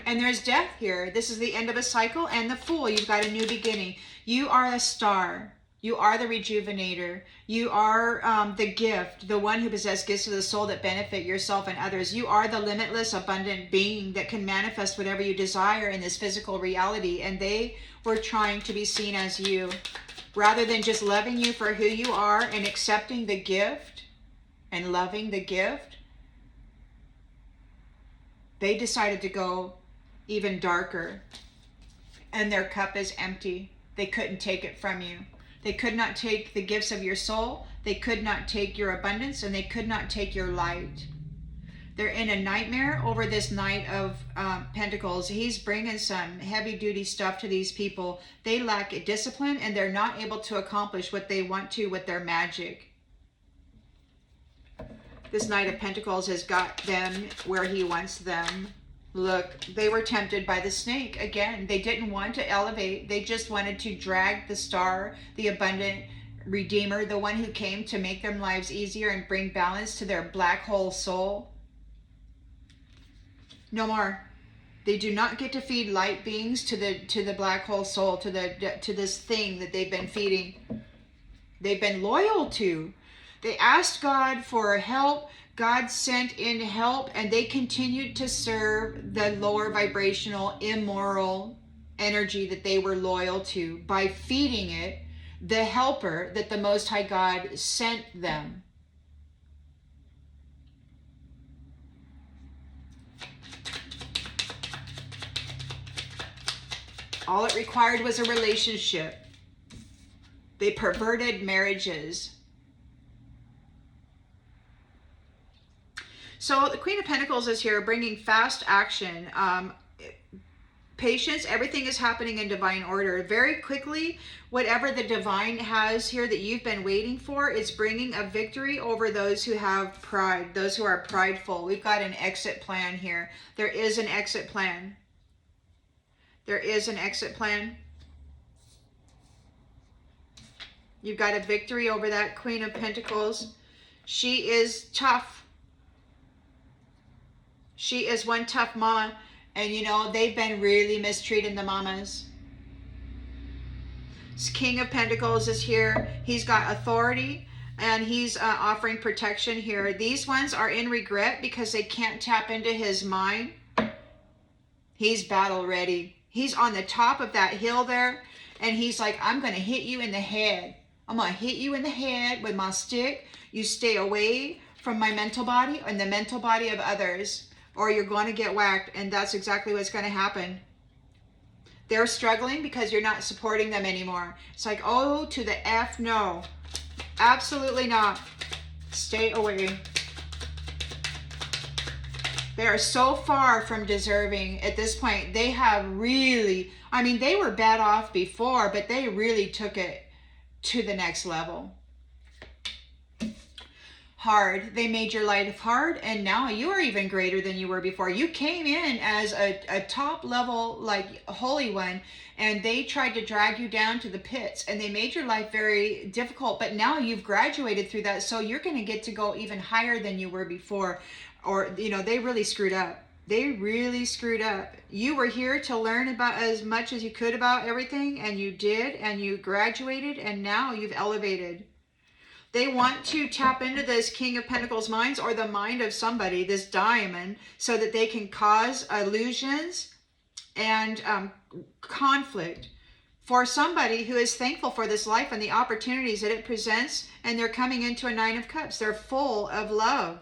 And there's death here. This is the end of a cycle. And the Fool, you've got a new beginning. You are a star. You are the rejuvenator. You are the gift, the one who possesses gifts of the soul that benefit yourself and others. You are the limitless, abundant being that can manifest whatever you desire in this physical reality. And they were trying to be seen as you, rather than just loving you for who you are and accepting the gift and loving the gift. They decided to go even darker, and their cup is empty. They couldn't take it from you. They could not take the gifts of your soul. They could not take your abundance, and they could not take your light. They're in a nightmare over this Knight of Pentacles. He's bringing some heavy duty stuff to these people. They lack discipline, and they're not able to accomplish what they want to with their magic. This Knight of Pentacles has got them where he wants them. Look, they were tempted by the snake. Again, they didn't want to elevate. They just wanted to drag the star, the abundant redeemer, the one who came to make their lives easier and bring balance to their black hole soul. No more. They do not get to feed light beings to the black hole soul, to this thing that they've been feeding. They've been loyal to. They asked God for help. God sent in help, and they continued to serve the lower vibrational, immoral energy that they were loyal to by feeding it the helper that the Most High God sent them. All it required was a relationship. They perverted marriages. So the Queen of Pentacles is here bringing fast action, patience. Everything is happening in divine order. Very quickly, whatever the divine has here that you've been waiting for is bringing a victory over those who have pride, those who are prideful. We've got an exit plan here. There is an exit plan. There is an exit plan. You've got a victory over that Queen of Pentacles. She is tough. She is one tough mama, and you know, they've been really mistreating the mamas. This King of Pentacles is here. He's got authority, and he's offering protection here. These ones are in regret because they can't tap into his mind. He's battle ready. He's on the top of that hill there, and he's like, I'm going to hit you in the head. I'm going to hit you in the head with my stick. You stay away from my mental body and the mental body of others, or you're going to get whacked. And that's exactly what's going to happen. They're struggling because you're not supporting them anymore. It's like, oh, to the F no. Absolutely not. Stay away. They are so far from deserving at this point. They have really, I mean, they were bad off before, but they really took it to the next level. Hard. They made your life hard, and now you are even greater than you were before. You came in as a top level, like, holy one, and they tried to drag you down to the pits, and they made your life very difficult, but now you've graduated through that, so you're going to get to go even higher than you were before. Or, you know, they really screwed up. They really screwed up. You were here to learn about as much as you could about everything, and you did, and you graduated, and now you've elevated. They want to tap into this King of Pentacles minds, or the mind of somebody, this diamond, so that they can cause illusions and conflict for somebody who is thankful for this life and the opportunities that it presents, and they're coming into a Nine of Cups. They're full of love,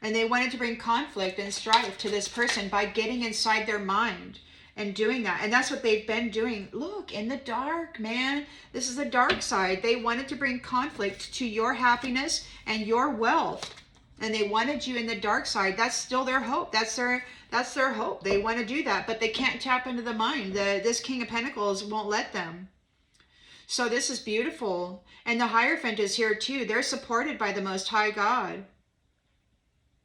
and they wanted to bring conflict and strife to this person by getting inside their mind and doing that. And that's what they've been doing. Look, in the dark, man. This is the dark side. They wanted to bring conflict to your happiness and your wealth. And they wanted you in the dark side. That's still their hope. That's their hope. They want to do that, but they can't tap into the mind. This King of Pentacles won't let them. So this is beautiful. And the Hierophant is here too. They're supported by the Most High God,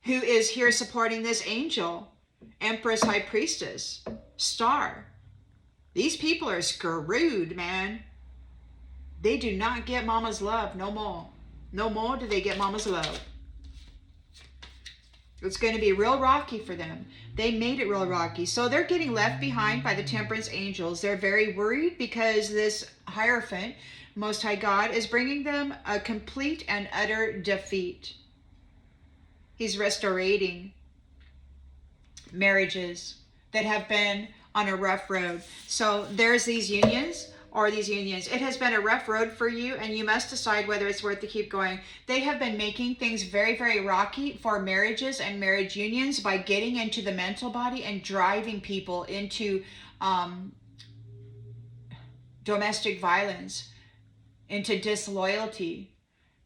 who is here supporting this angel, Empress, High Priestess, Star. These people are screwed, man. They do not get mama's love no more. No more do they get mama's love. It's going to be real rocky for them. They made it real rocky. So they're getting left behind by the temperance angels. They're very worried because this Hierophant, Most High God, is bringing them a complete and utter defeat. He's restoring marriages that have been on a rough road. So there's these unions. It has been a rough road for you, and you must decide whether it's worth to keep going. They have been making things very, very rocky for marriages and marriage unions by getting into the mental body and driving people into domestic violence, into disloyalty,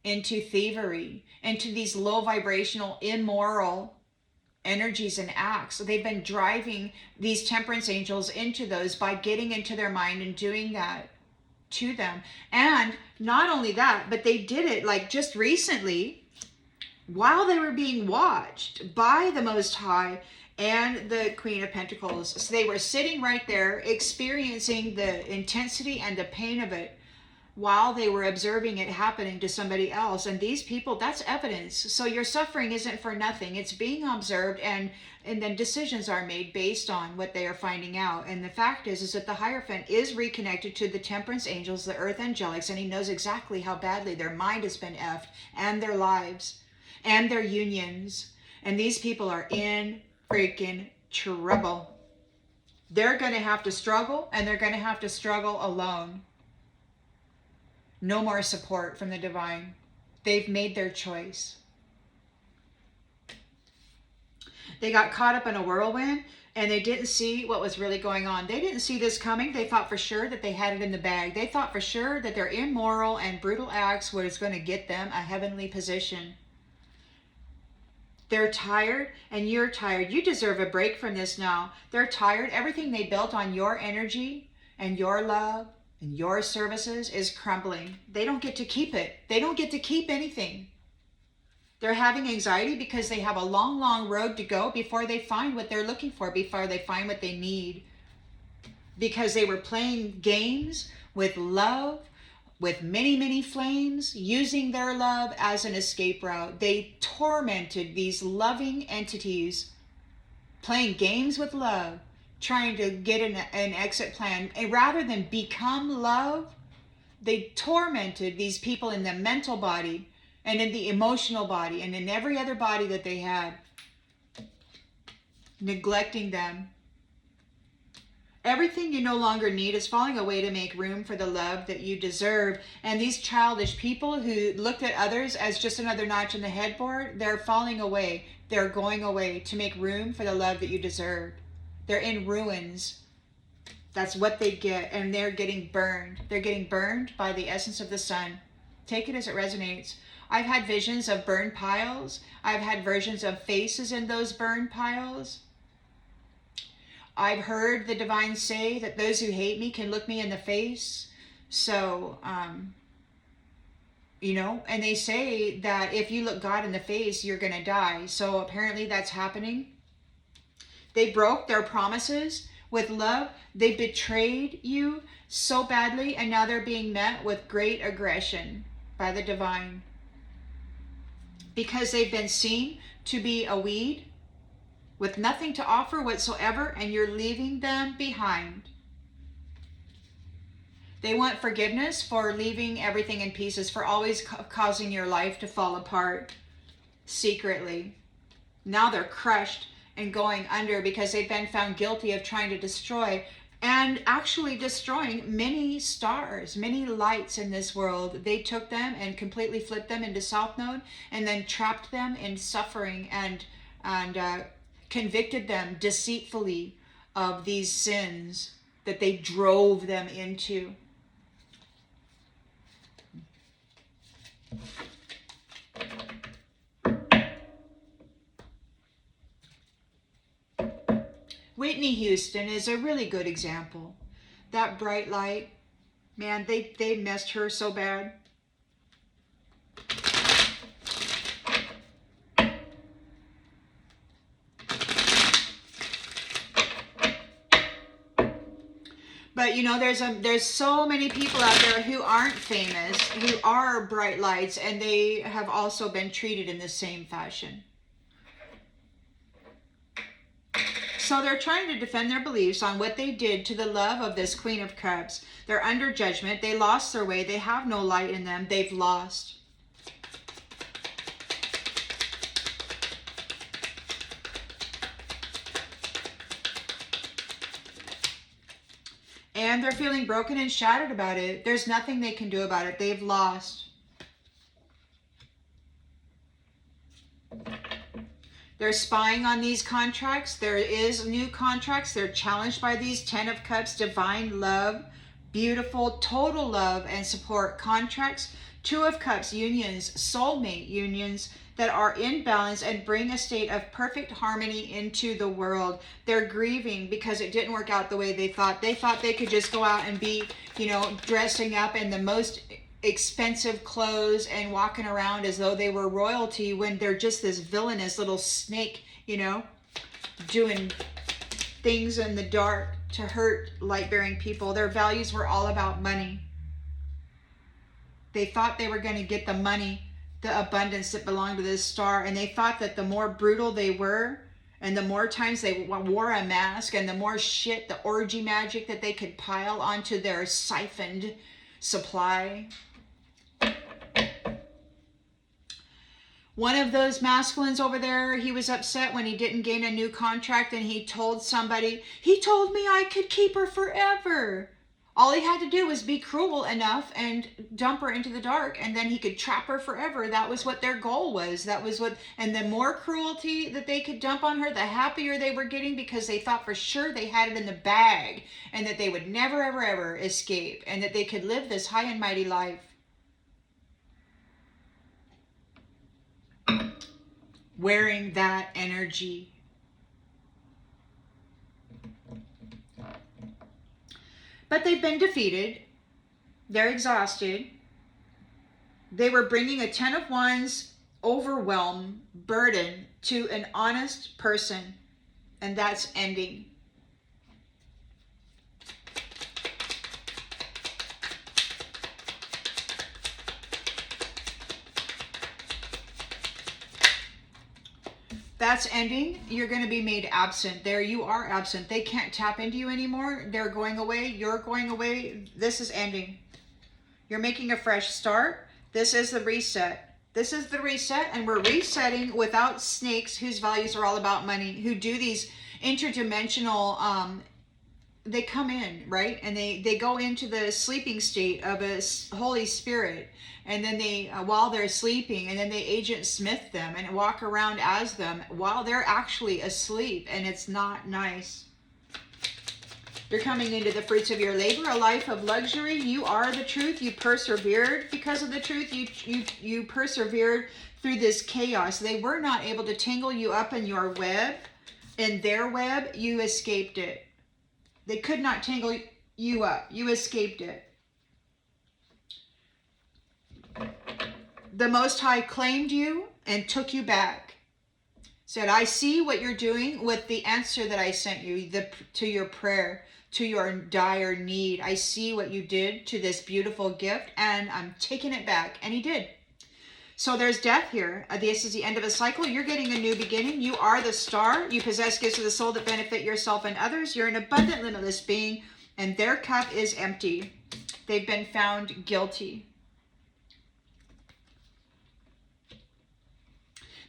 into thievery, into these low vibrational, immoral energies and acts. So they've been driving these temperance angels into those by getting into their mind and doing that to them. And not only that, but they did it like just recently while they were being watched by the Most High and the Queen of Pentacles. So they were sitting right there experiencing the intensity and the pain of it while they were observing it happening to somebody else. And these people, that's evidence. So your suffering isn't for nothing. It's being observed, and then decisions are made based on what they are finding out. And the fact is that the Hierophant is reconnected to the temperance angels, the earth angelics, and he knows exactly how badly their mind has been effed, and their lives, and their unions. And these people are in freaking trouble. They're going to have to struggle, and they're going to have to struggle alone. No more support from the divine. They've made their choice. They got caught up in a whirlwind, and they didn't see what was really going on. They didn't see this coming. They thought for sure that they had it in the bag. They thought for sure that their immoral and brutal acts was going to get them a heavenly position. They're tired, and you're tired. You deserve a break from this now. They're tired. Everything they built on your energy and your love and your services is crumbling. They don't get to keep it. They don't get to keep anything. They're having anxiety because they have a long, long road to go before they find what they're looking for, before they find what they need. Because they were playing games with love, with many, many flames, using their love as an escape route. They tormented these loving entities, playing games with love, trying to get an exit plan. And rather than become love, they tormented these people in the mental body and in the emotional body and in every other body that they had, neglecting them. Everything you no longer need is falling away to make room for the love that you deserve. And these childish people who looked at others as just another notch in the headboard, they're falling away. They're going away to make room for the love that you deserve. They're in ruins. That's what they get, and they're getting burned. They're getting burned by the essence of the sun. Take it as it resonates. I've had visions of burned piles. I've had versions of faces in those burned piles. I've heard the divine say that those who hate me can look me in the face. So, and they say that if you look God in the face, you're going to die. So apparently that's happening. They broke their promises with love. They betrayed you so badly, and now they're being met with great aggression by the divine. Because they've been seen to be a weed with nothing to offer whatsoever, and you're leaving them behind. They want forgiveness for leaving everything in pieces, for always causing your life to fall apart secretly. Now they're crushed and going under because they've been found guilty of trying to destroy and actually destroying many stars, many lights in this world. They took them and completely flipped them into South Node, and then trapped them in suffering and convicted them deceitfully of these sins that they drove them into. Whitney Houston is a really good example. That bright light, man, they messed her so bad. But you know, there's so many people out there who aren't famous, who are bright lights, and they have also been treated in the same fashion. So they're trying to defend their beliefs on what they did to the love of this Queen of Cups. They're under judgment. They lost their way. They have no light in them. They've lost. And they're feeling broken and shattered about it. There's nothing they can do about it. They've lost. They're spying on these contracts. There is new contracts. They're challenged by these 10 of Cups, divine love, beautiful, total love and support contracts. 2 of Cups, unions, soulmate unions that are in balance and bring a state of perfect harmony into the world. They're grieving because it didn't work out the way they thought. They thought they could just go out and be, you know, dressing up in the most expensive clothes and walking around as though they were royalty when they're just this villainous little snake, you know, doing things in the dark to hurt light-bearing people. Their values were all about money. They thought they were going to get the money, the abundance that belonged to this star, and they thought that the more brutal they were and the more times they wore a mask and the more shit, the orgy magic that they could pile onto their siphoned supply. One of those masculines over there, he was upset when he didn't gain a new contract, and he told somebody, he told me I could keep her forever. All he had to do was be cruel enough and dump her into the dark, and then he could trap her forever. That was what their goal was. That was what, and the more cruelty that they could dump on her, the happier they were getting, because they thought for sure they had it in the bag and that they would never, ever, ever escape, and that they could live this high and mighty life. Wearing that energy. But they've been defeated. They're exhausted. They were bringing a 10 of Wands overwhelm, burden to an honest person, and that's ending. That's ending. You're going to be made absent. There you are absent. They can't tap into you anymore. They're going away. You're going away. This is ending. You're making a fresh start. This is the reset. This is the reset, and we're resetting without snakes whose values are all about money, who do these interdimensional, they come in, right? And they go into the sleeping state of a Holy Spirit. And then they, while they're sleeping, and then they Agent Smith them and walk around as them while they're actually asleep. And it's not nice. You're coming into the fruits of your labor, a life of luxury. You are the truth. You persevered because of the truth. You persevered through this chaos. They were not able to tangle you up in your web, in their web. You escaped it. They could not tangle you up. You escaped it. The Most High claimed you and took you back. Said, I see what you're doing with the answer that I sent you, to your prayer, to your dire need. I see what you did to this beautiful gift, and I'm taking it back. And he did. So there's death here. This is the end of a cycle. You're getting a new beginning. You are the star. You possess gifts of the soul that benefit yourself and others. You're an abundant, limitless being, and their cup is empty. They've been found guilty.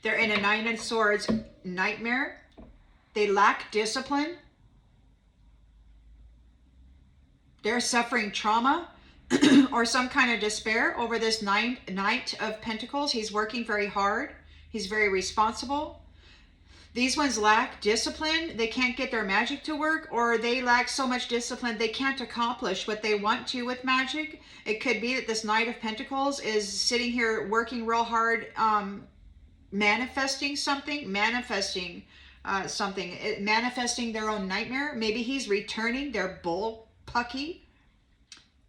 They're in a 9 of Swords nightmare. They lack discipline. They're suffering trauma or some kind of despair over this Knight of Pentacles. He's working very hard. He's very responsible. These ones lack discipline. They can't get their magic to work, or they lack so much discipline they can't accomplish what they want to with magic. It could be that this Knight of Pentacles is sitting here working real hard, manifesting something, manifesting their own nightmare. Maybe he's returning their bull pucky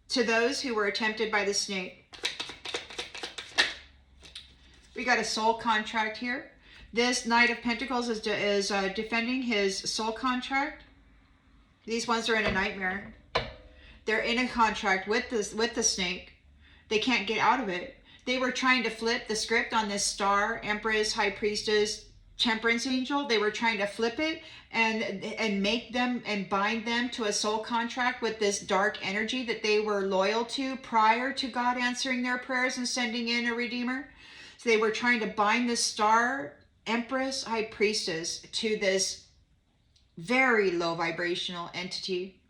to those who were tempted by the snake. We got a soul contract here. This Knight of Pentacles is defending his soul contract. These ones are in a nightmare. They're in a contract with the snake. They can't get out of it. They were trying to flip the script on this star, Empress, High Priestess, Temperance Angel. They were trying to flip it and make them and bind them to a soul contract with this dark energy that they were loyal to prior to God answering their prayers and sending in a Redeemer. So they were trying to bind this star, Empress, High Priestess, to this very low vibrational entity.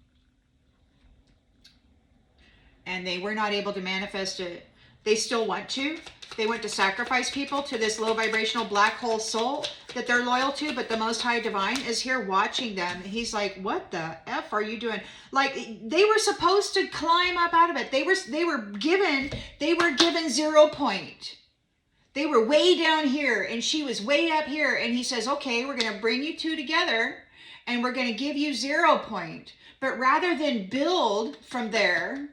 And they were not able to manifest it. They still want to. They want to sacrifice people to this low vibrational black hole soul that they're loyal to, but the Most High Divine is here watching them. He's like, what the F are you doing? Like, they were supposed to climb up out of it. They were given 0 point. They were way down here and she was way up here. And he says, okay, we're going to bring you two together and we're going to give you 0 point. But rather than build from there,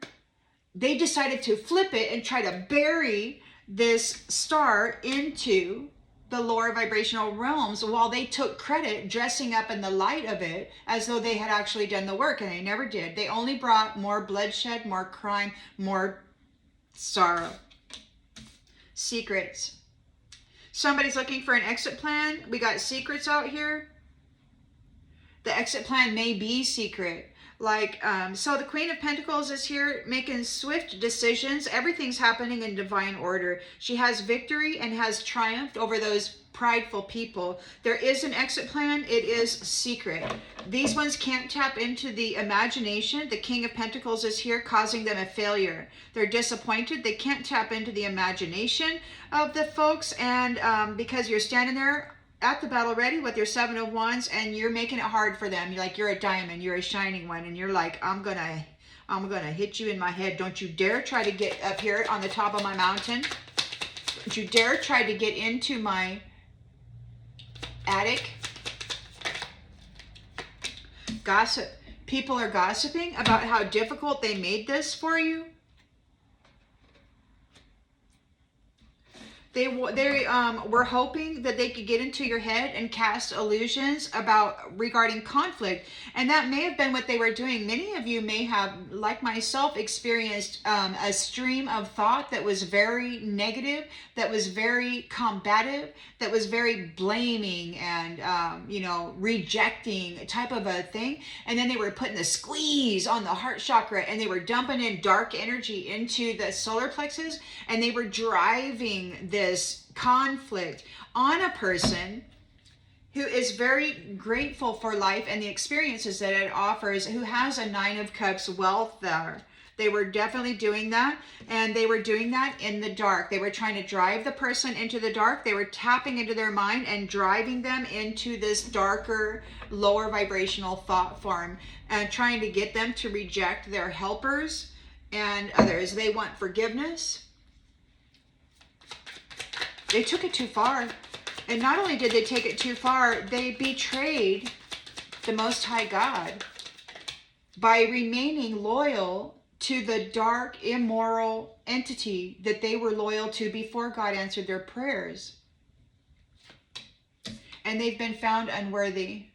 they decided to flip it and try to bury this star into the lower vibrational realms while they took credit dressing up in the light of it as though they had actually done the work, and they never did. They only brought more bloodshed, more crime, more sorrow. Secrets. Somebody's looking for an exit plan. We got secrets out here. The exit plan may be secret. Like, so the Queen of Pentacles is here making swift decisions. Everything's happening in divine order. She has victory and has triumphed over those prideful people. There is an exit plan. It is secret. These ones can't tap into the imagination. The King of Pentacles is here causing them a failure. They're disappointed. They can't tap into the imagination of the folks. And because you're standing there at the battle ready with your 7 of Wands and you're making it hard for them. You're like, you're a diamond, you're a shining one, and you're like, I'm gonna hit you in my head. Don't you dare try to get up here on the top of my mountain. Don't you dare try to get into my attic. Gossip. People are gossiping about how difficult they made this for you. They were hoping that they could get into your head and cast illusions regarding conflict. And that may have been what they were doing. Many of you may have, like myself, experienced a stream of thought that was very negative, that was very combative, that was very blaming and, rejecting type of a thing. And then they were putting the squeeze on the heart chakra and they were dumping in dark energy into the solar plexus, and they were driving this conflict on a person who is very grateful for life and the experiences that it offers, who has a 9 of Cups wealth there. They were definitely doing that, and they were doing that in the dark. They were trying to drive the person into the dark. They were tapping into their mind and driving them into this darker, lower vibrational thought form and trying to get them to reject their helpers and others. They want forgiveness. They took it too far. And not only did they take it too far, they betrayed the Most High God by remaining loyal to the dark, immoral entity that they were loyal to before God answered their prayers. And they've been found unworthy.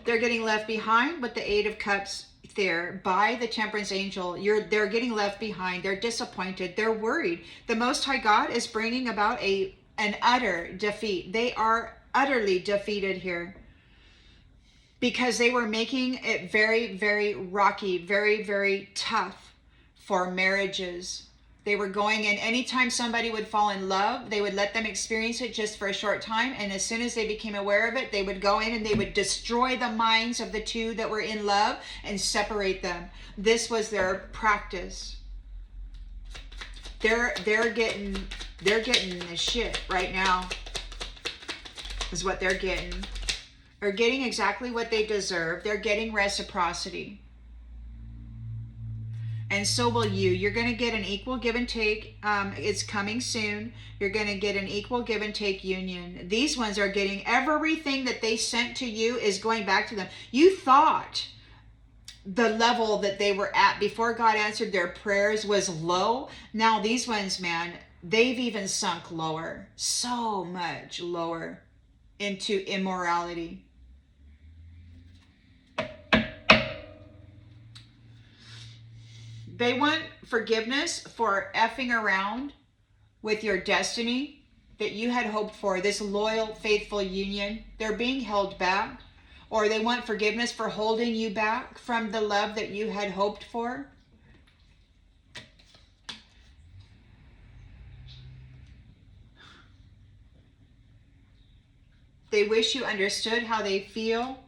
They're getting left behind with the 8 of Cups there by the Temperance Angel. They're getting left behind. They're disappointed. They're worried. The Most High God is bringing about an utter defeat. They are utterly defeated here because they were making it very, very rocky, very, very tough for marriages. They were going in, anytime somebody would fall in love, they would let them experience it just for a short time. And as soon as they became aware of it, they would go in and they would destroy the minds of the two that were in love and separate them. This was their practice. They're getting the shit right now, is what they're getting. They're getting exactly what they deserve. They're getting reciprocity. And so will you. You're going to get an equal give and take. It's coming soon. You're going to get an equal give and take union. These ones are getting everything that they sent to you is going back to them. You thought the level that they were at before God answered their prayers was low. Now these ones, man, they've even sunk lower. So much lower into immorality. They want forgiveness for effing around with your destiny that you had hoped for, this loyal, faithful union. They're being held back. Or they want forgiveness for holding you back from the love that you had hoped for. They wish you understood how they feel.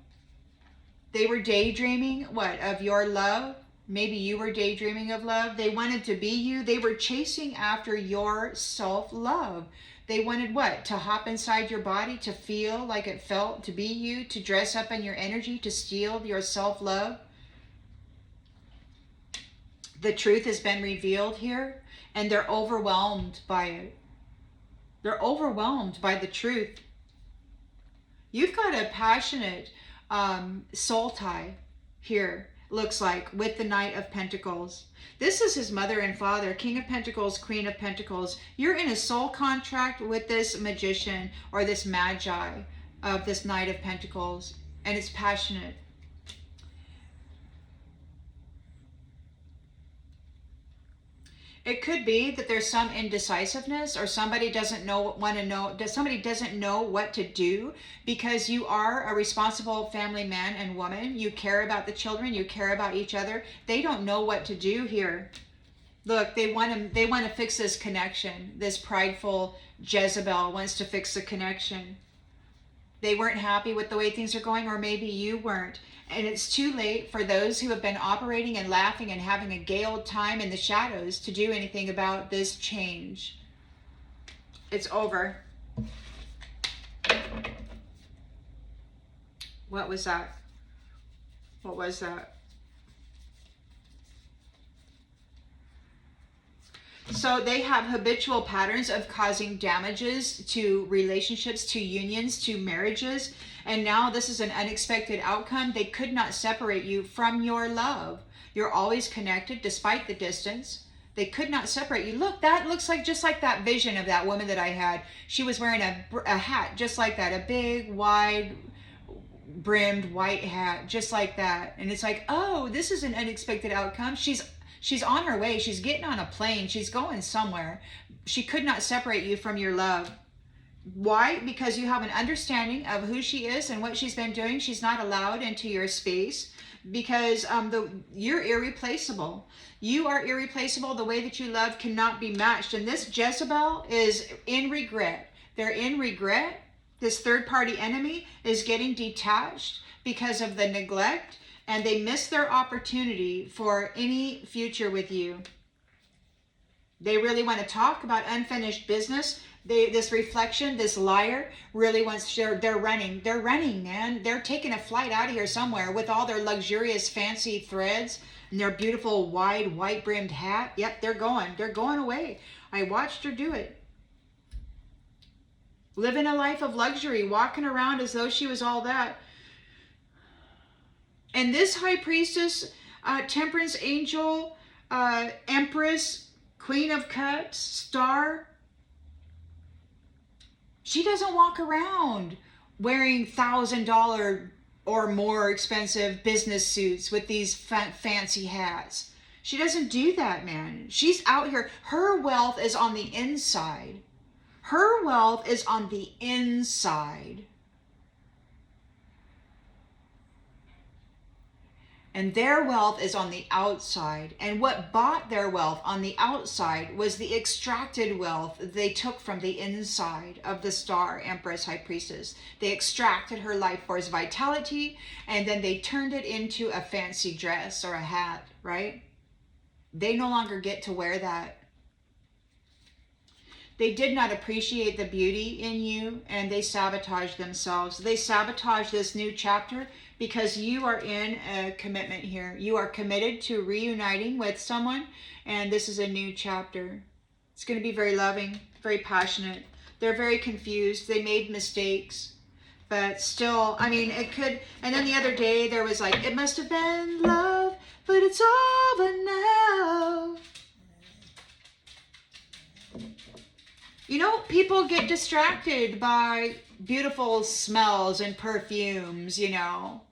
They were daydreaming, what, of your love? Maybe you were daydreaming of love. They wanted to be you. They were chasing after your self-love. They wanted what? To hop inside your body, to feel like it felt, to be you, to dress up in your energy, to steal your self-love. The truth has been revealed here, and they're overwhelmed by it. They're overwhelmed by the truth. You've got a passionate soul tie here, looks like, with the Knight of Pentacles. This is his mother and father, King of Pentacles, Queen of Pentacles. You're in a soul contract with this magician or this magi of this Knight of Pentacles, and it's passionate. It could be that there's some indecisiveness, or somebody doesn't know what to do, because you are a responsible family man and woman. You care about the children, you care about each other. They don't know what to do here. Look, they want to fix this connection. This prideful Jezebel wants to fix the connection. They weren't happy with the way things are going, or maybe you weren't. And it's too late for those who have been operating and laughing and having a gay old time in the shadows to do anything about this change. It's over. What was that? What was that? So they have habitual patterns of causing damages to relationships, to unions, to marriages. And now this is an unexpected outcome. They could not separate you from your love. You're always connected despite the distance. They could not separate you. Look, that looks like just like that vision of that woman that I had. She was wearing a hat just like that, a big, wide brimmed white hat, just like that. And it's like, oh, this is an unexpected outcome. She's on her way. She's getting on a plane. She's going somewhere. She could not separate you from your love. Why? Because you have an understanding of who she is and what she's been doing. She's not allowed into your space because you're irreplaceable. You are irreplaceable. The way that you love cannot be matched. And this Jezebel is in regret. They're in regret. This third-party enemy is getting detached because of the neglect, and they miss their opportunity for any future with you. They really want to talk about unfinished business. This reflection, this liar, really wants to, they're running, man. They're taking a flight out of here somewhere with all their luxurious fancy threads and their beautiful wide white brimmed hat. Yep, they're going away. I watched her do it. Living a life of luxury, walking around as though she was all that. And this high priestess, temperance angel, empress, queen of cups, star, she doesn't walk around wearing $1,000 or more expensive business suits with these fancy hats. She doesn't do that, man. She's out here. Her wealth is on the inside. Her wealth is on the inside. And their wealth is on the outside. And what bought their wealth on the outside was the extracted wealth they took from the inside of the star, Empress, High Priestess. They extracted her life force vitality, and then they turned it into a fancy dress or a hat, right? They no longer get to wear that. They did not appreciate the beauty in you, and they sabotaged themselves. They sabotaged this new chapter because you are in a commitment here. You are committed to reuniting with someone, and this is a new chapter. It's going to be very loving, very passionate. They're very confused. They made mistakes, but still, I mean, it could. And then the other day there was like, it must have been love, but it's over now. You know, people get distracted by beautiful smells and perfumes, you know.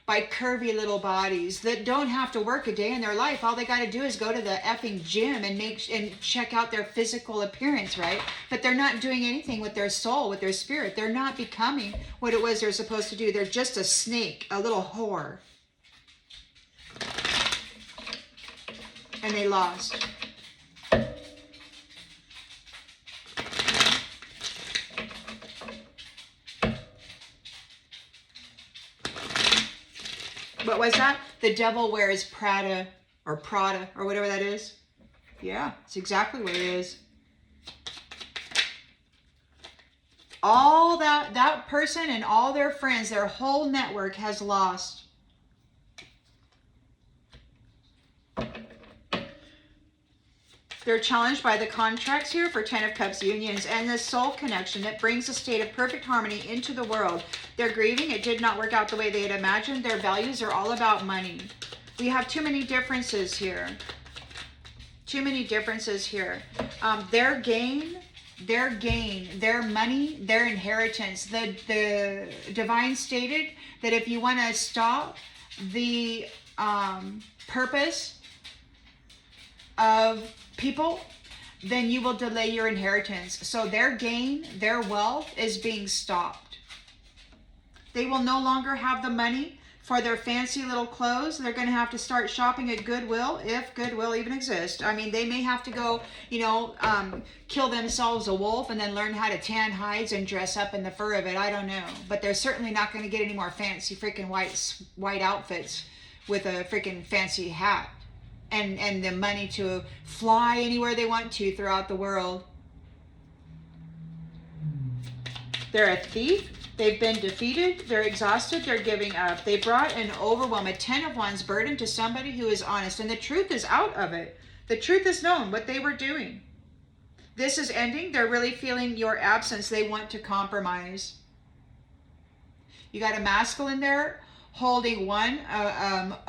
by curvy little bodies that don't have to work a day in their life. All they got to do is go to the effing gym and check out their physical appearance, right? But they're not doing anything with their soul, with their spirit. They're not becoming what it was they're supposed to do. They're just a snake, a little whore. And they lost. What was that? The devil wears Prada or whatever that is. Yeah, it's exactly what it is. All that person and all their friends, their whole network has lost. They're challenged by the contracts here for 10 of Cups unions and the soul connection that brings a state of perfect harmony into the world. They're grieving. It did not work out the way they had imagined. Their values are all about money. We have too many differences here. Too many differences here. Their gain, their money, their inheritance. The divine stated that if you want to stop the purpose of people, then you will delay your inheritance. So their gain, their wealth is being stopped. They will no longer have the money for their fancy little clothes. They're going to have to start shopping at Goodwill, if Goodwill even exists. I mean, they may have to go, kill themselves a wolf and then learn how to tan hides and dress up in the fur of it. I don't know. But they're certainly not going to get any more fancy freaking white outfits with a freaking fancy hat. And the money to fly anywhere they want to throughout the world. They're a thief. They've been defeated. They're exhausted. They're giving up. They brought an overwhelm, a 10 of Wands burden to somebody who is honest. And the truth is out of it. The truth is known, what they were doing. This is ending. They're really feeling your absence. They want to compromise. You got a masculine there, holding one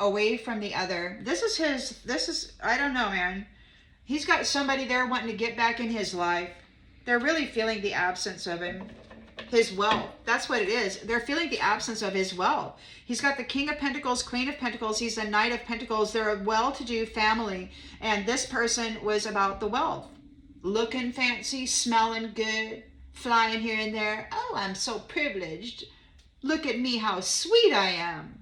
away from the other. This is, I don't know, man. He's got somebody there wanting to get back in his life. They're really feeling the absence of him. His wealth. That's what it is. They're feeling the absence of his wealth. He's got the King of Pentacles, Queen of Pentacles. He's the Knight of Pentacles. They're a well-to-do family. And this person was about the wealth. Looking fancy, smelling good, flying here and there. Oh, I'm so privileged. Look at me, how sweet I am.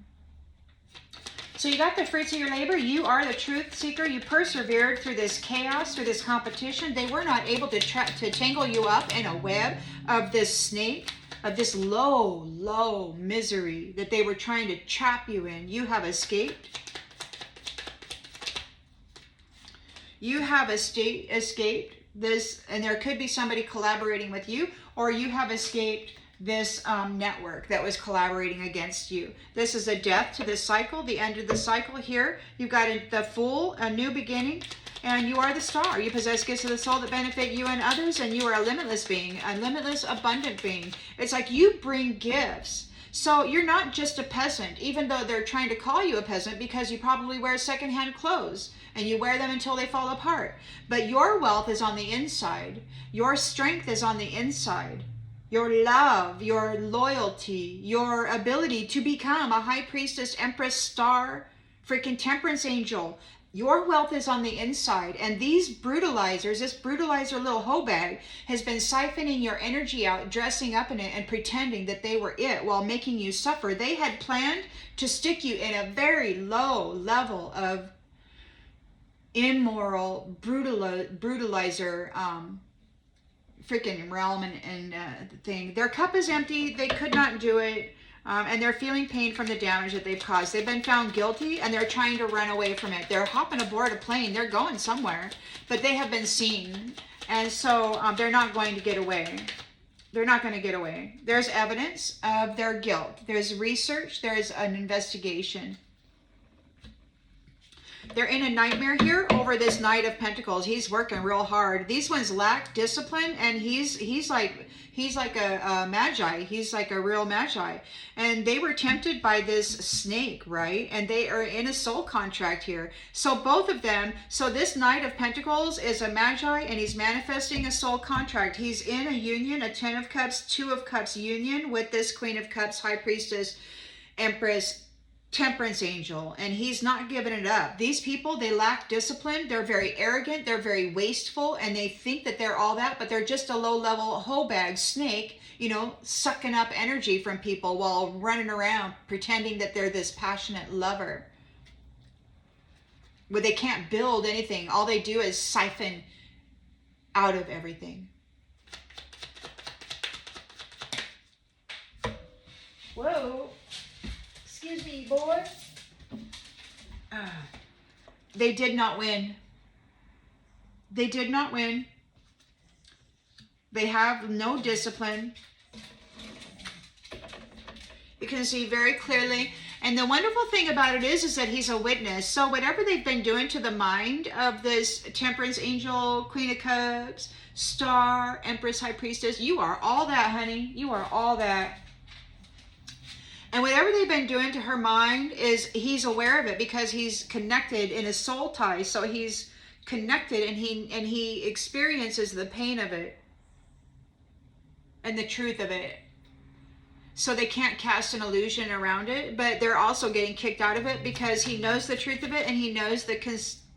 So you got the fruits of your labor. You are the truth seeker. You persevered through this chaos, through this competition. They were not able to tangle you up in a web of this snake, of this low misery that they were trying to trap you in. You have escaped. You have escaped this, and there could be somebody collaborating with you, or you have escaped this network that was collaborating against you. This is a death to this cycle, the end of the cycle here. You've got the Fool, a new beginning, and you are the Star. You possess gifts of the soul that benefit you and others, and you are a limitless being, a limitless, abundant being. It's like you bring gifts. So you're not just a peasant, even though they're trying to call you a peasant because you probably wear secondhand clothes and you wear them until they fall apart. But your wealth is on the inside. Your strength is on the inside. Your love, your loyalty, your ability to become a high priestess, empress, star, freaking temperance angel. Your wealth is on the inside. And these brutalizers, this brutalizer little hoebag has been siphoning your energy out, dressing up in it and pretending that they were it while making you suffer. They had planned to stick you in a very low level of immoral brutalizer freaking realm and thing. Their cup is empty. They could not do it. And they're feeling pain from the damage that they've caused. They've been found guilty and they're trying to run away from it. They're hopping aboard a plane. They're going somewhere, but they have been seen. And so they're not going to get away. They're not going to get away. There's evidence of their guilt. There's research. There's an investigation. They're in a nightmare here over this Knight of Pentacles. He's working real hard. These ones lack discipline, and he's like a magi. He's like a real magi. And they were tempted by this snake, right? And they are in a soul contract here. So both of them, so this Knight of Pentacles is a magi, and he's manifesting a soul contract. He's in a union, a 10 of Cups, 2 of Cups union with this Queen of Cups, High Priestess, Empress, Temperance angel, and he's not giving it up. These people, they lack discipline. They're very arrogant. They're very wasteful, and they think that they're all that, but they're just a low-level hoebag snake, you know, sucking up energy from people while running around pretending that they're this passionate lover. Where they can't build anything. All they do is siphon out of everything. Whoa. Excuse me, boy. They did not win. They did not win. They have no discipline. You can see very clearly. And the wonderful thing about it is that he's a witness. So whatever they've been doing to the mind of this Temperance angel, Queen of Cups, Star, Empress, High Priestess, you are all that, honey. You are all that. And whatever they've been doing to her mind is he's aware of it because he's connected in a soul tie. So he's connected and he experiences the pain of it and the truth of it. So they can't cast an illusion around it, but they're also getting kicked out of it because he knows the truth of it and he knows the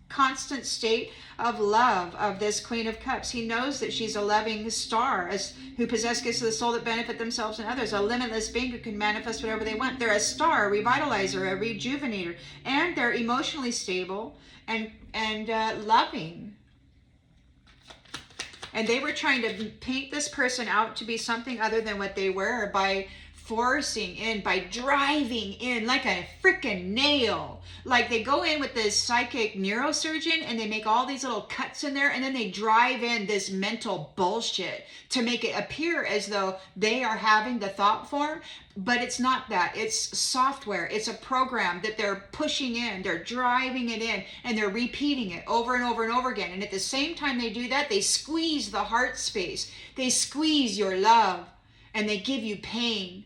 constant state of love of this Queen of Cups. He knows that she's a loving star who possess gifts of the soul that benefit themselves and others, a limitless being who can manifest whatever they want. They're a star, a revitalizer, a rejuvenator, and they're emotionally stable and loving. And they were trying to paint this person out to be something other than what they were by forcing in, by driving in like a freaking nail. Like they go in with this psychic neurosurgeon and they make all these little cuts in there and then they drive in this mental bullshit to make it appear as though they are having the thought form, but it's not that. It's software. It's a program that they're pushing in, they're driving it in, and they're repeating it over and over and over again. And at the same time they do that, they squeeze the heart space. They squeeze your love and they give you pain,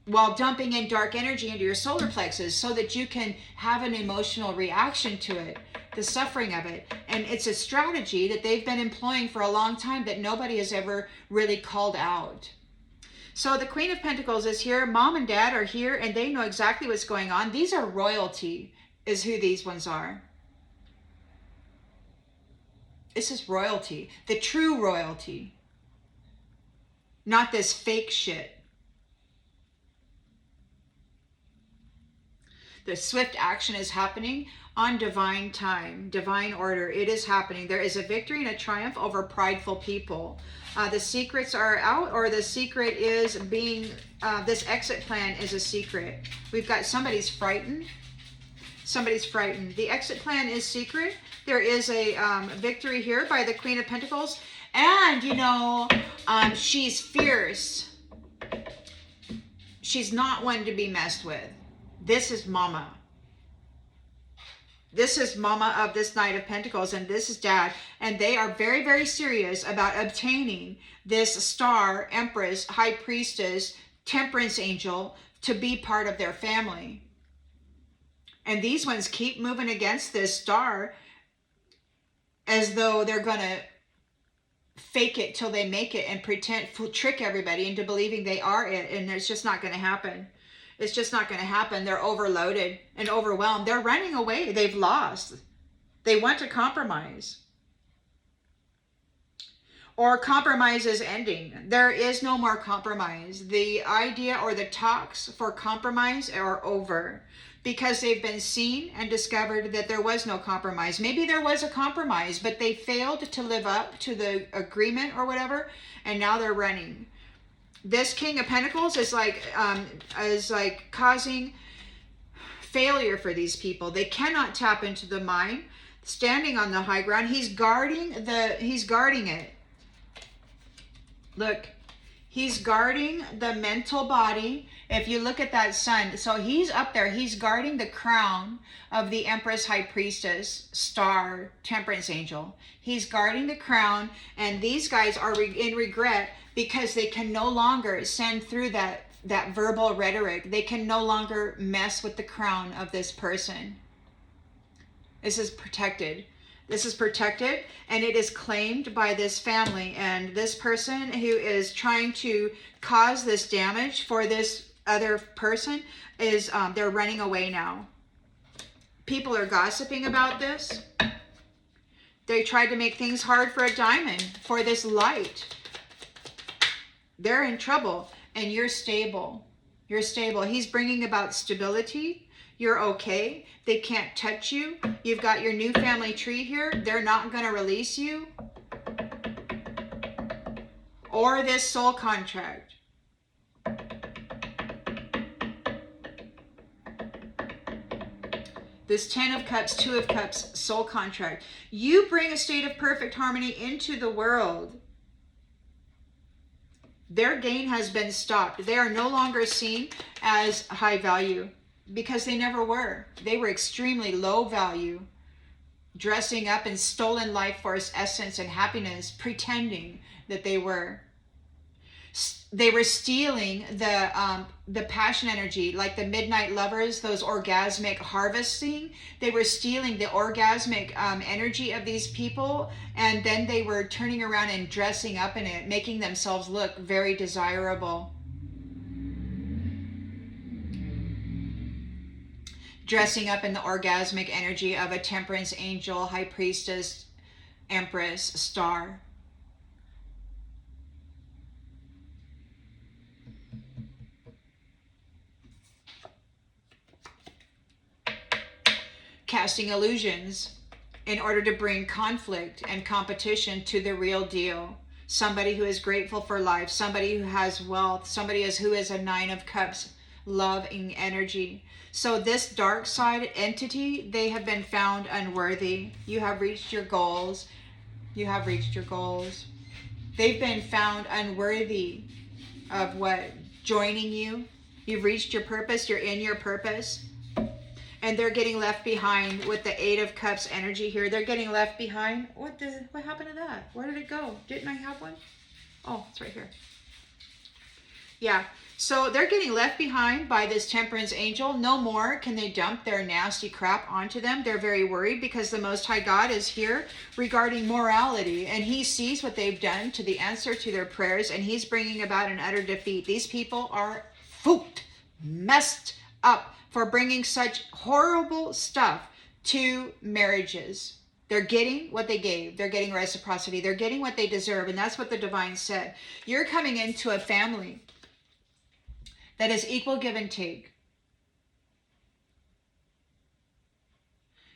while dumping in dark energy into your solar plexus so that you can have an emotional reaction to it, the suffering of it. And it's a strategy that they've been employing for a long time that nobody has ever really called out. So the Queen of Pentacles is here. Mom and Dad are here and they know exactly what's going on. These are royalty, is who these ones are. This is royalty, the true royalty, not this fake shit. The swift action is happening on divine time, divine order. It is happening. There is a victory and a triumph over prideful people. The secrets are out, or the secret is being, this exit plan is a secret. We've got somebody's frightened. Somebody's frightened. The exit plan is secret. There is a victory here by the Queen of Pentacles. And, you know, she's fierce. She's not one to be messed with. This is Mama. This is Mama of this Knight of Pentacles, and this is Dad. And they are very, very serious about obtaining this Star, Empress, High Priestess, Temperance Angel to be part of their family. And these ones keep moving against this Star as though they're going to fake it till they make it and pretend, trick everybody into believing they are it. And it's just not going to happen. It's just not going to happen. They're overloaded and overwhelmed. They're running away. They've lost. They want to compromise. Or compromise is ending. There is no more compromise. The idea or the talks for compromise are over because they've been seen and discovered that there was no compromise. Maybe there was a compromise, but they failed to live up to the agreement or whatever, and now they're running. This King of Pentacles is like causing failure for these people. They cannot tap into the mind. Standing on the high ground, he's guarding it. Look, he's guarding the mental body. If you look at that sun, so he's up there. He's guarding the crown of the Empress, High Priestess, Star, Temperance Angel. He's guarding the crown, and these guys are in regret because they can no longer send through that verbal rhetoric. They can no longer mess with the crown of this person. This is protected. This is protected, and it is claimed by this family. And this person who is trying to cause this damage for this other person is they're running away now. People are gossiping about this. They tried to make things hard for a diamond, for this light. They're in trouble, and you're stable. You're stable. He's bringing about stability. You're okay. They can't touch you. You've got your new family tree here. They're not going to release you. Or this soul contract. This 10 of Cups, 2 of Cups, soul contract. You bring a state of perfect harmony into the world. Their gain has been stopped. They are no longer seen as high value because they never were. They were extremely low value, dressing up in stolen life force essence and happiness, pretending that they were. They were stealing the passion energy, like the midnight lovers, those orgasmic harvesting. They were stealing the orgasmic energy of these people, and then they were turning around and dressing up in it, making themselves look very desirable. Dressing up in the orgasmic energy of a temperance angel, high priestess, empress, star. Casting illusions in order to bring conflict and competition to the real deal. Somebody who is grateful for life, somebody who has wealth, somebody who is a 9 of Cups, loving energy. So this dark side entity, they have been found unworthy. You have reached your goals. You have reached your goals. They've been found unworthy of what? Joining you. You've reached your purpose. You're in your purpose. And they're getting left behind with the 8 of Cups energy here. They're getting left behind. What happened to that? Where did it go? Didn't I have one? Oh, it's right here. Yeah. So they're getting left behind by this temperance angel. No more can they dump their nasty crap onto them. They're very worried because the Most High God is here regarding morality. And he sees what they've done to the answer to their prayers. And he's bringing about an utter defeat. These people are fooked, messed up, for bringing such horrible stuff to marriages. They're getting what they gave. They're getting reciprocity. They're getting what they deserve. And that's what the divine said. You're coming into a family that is equal give and take.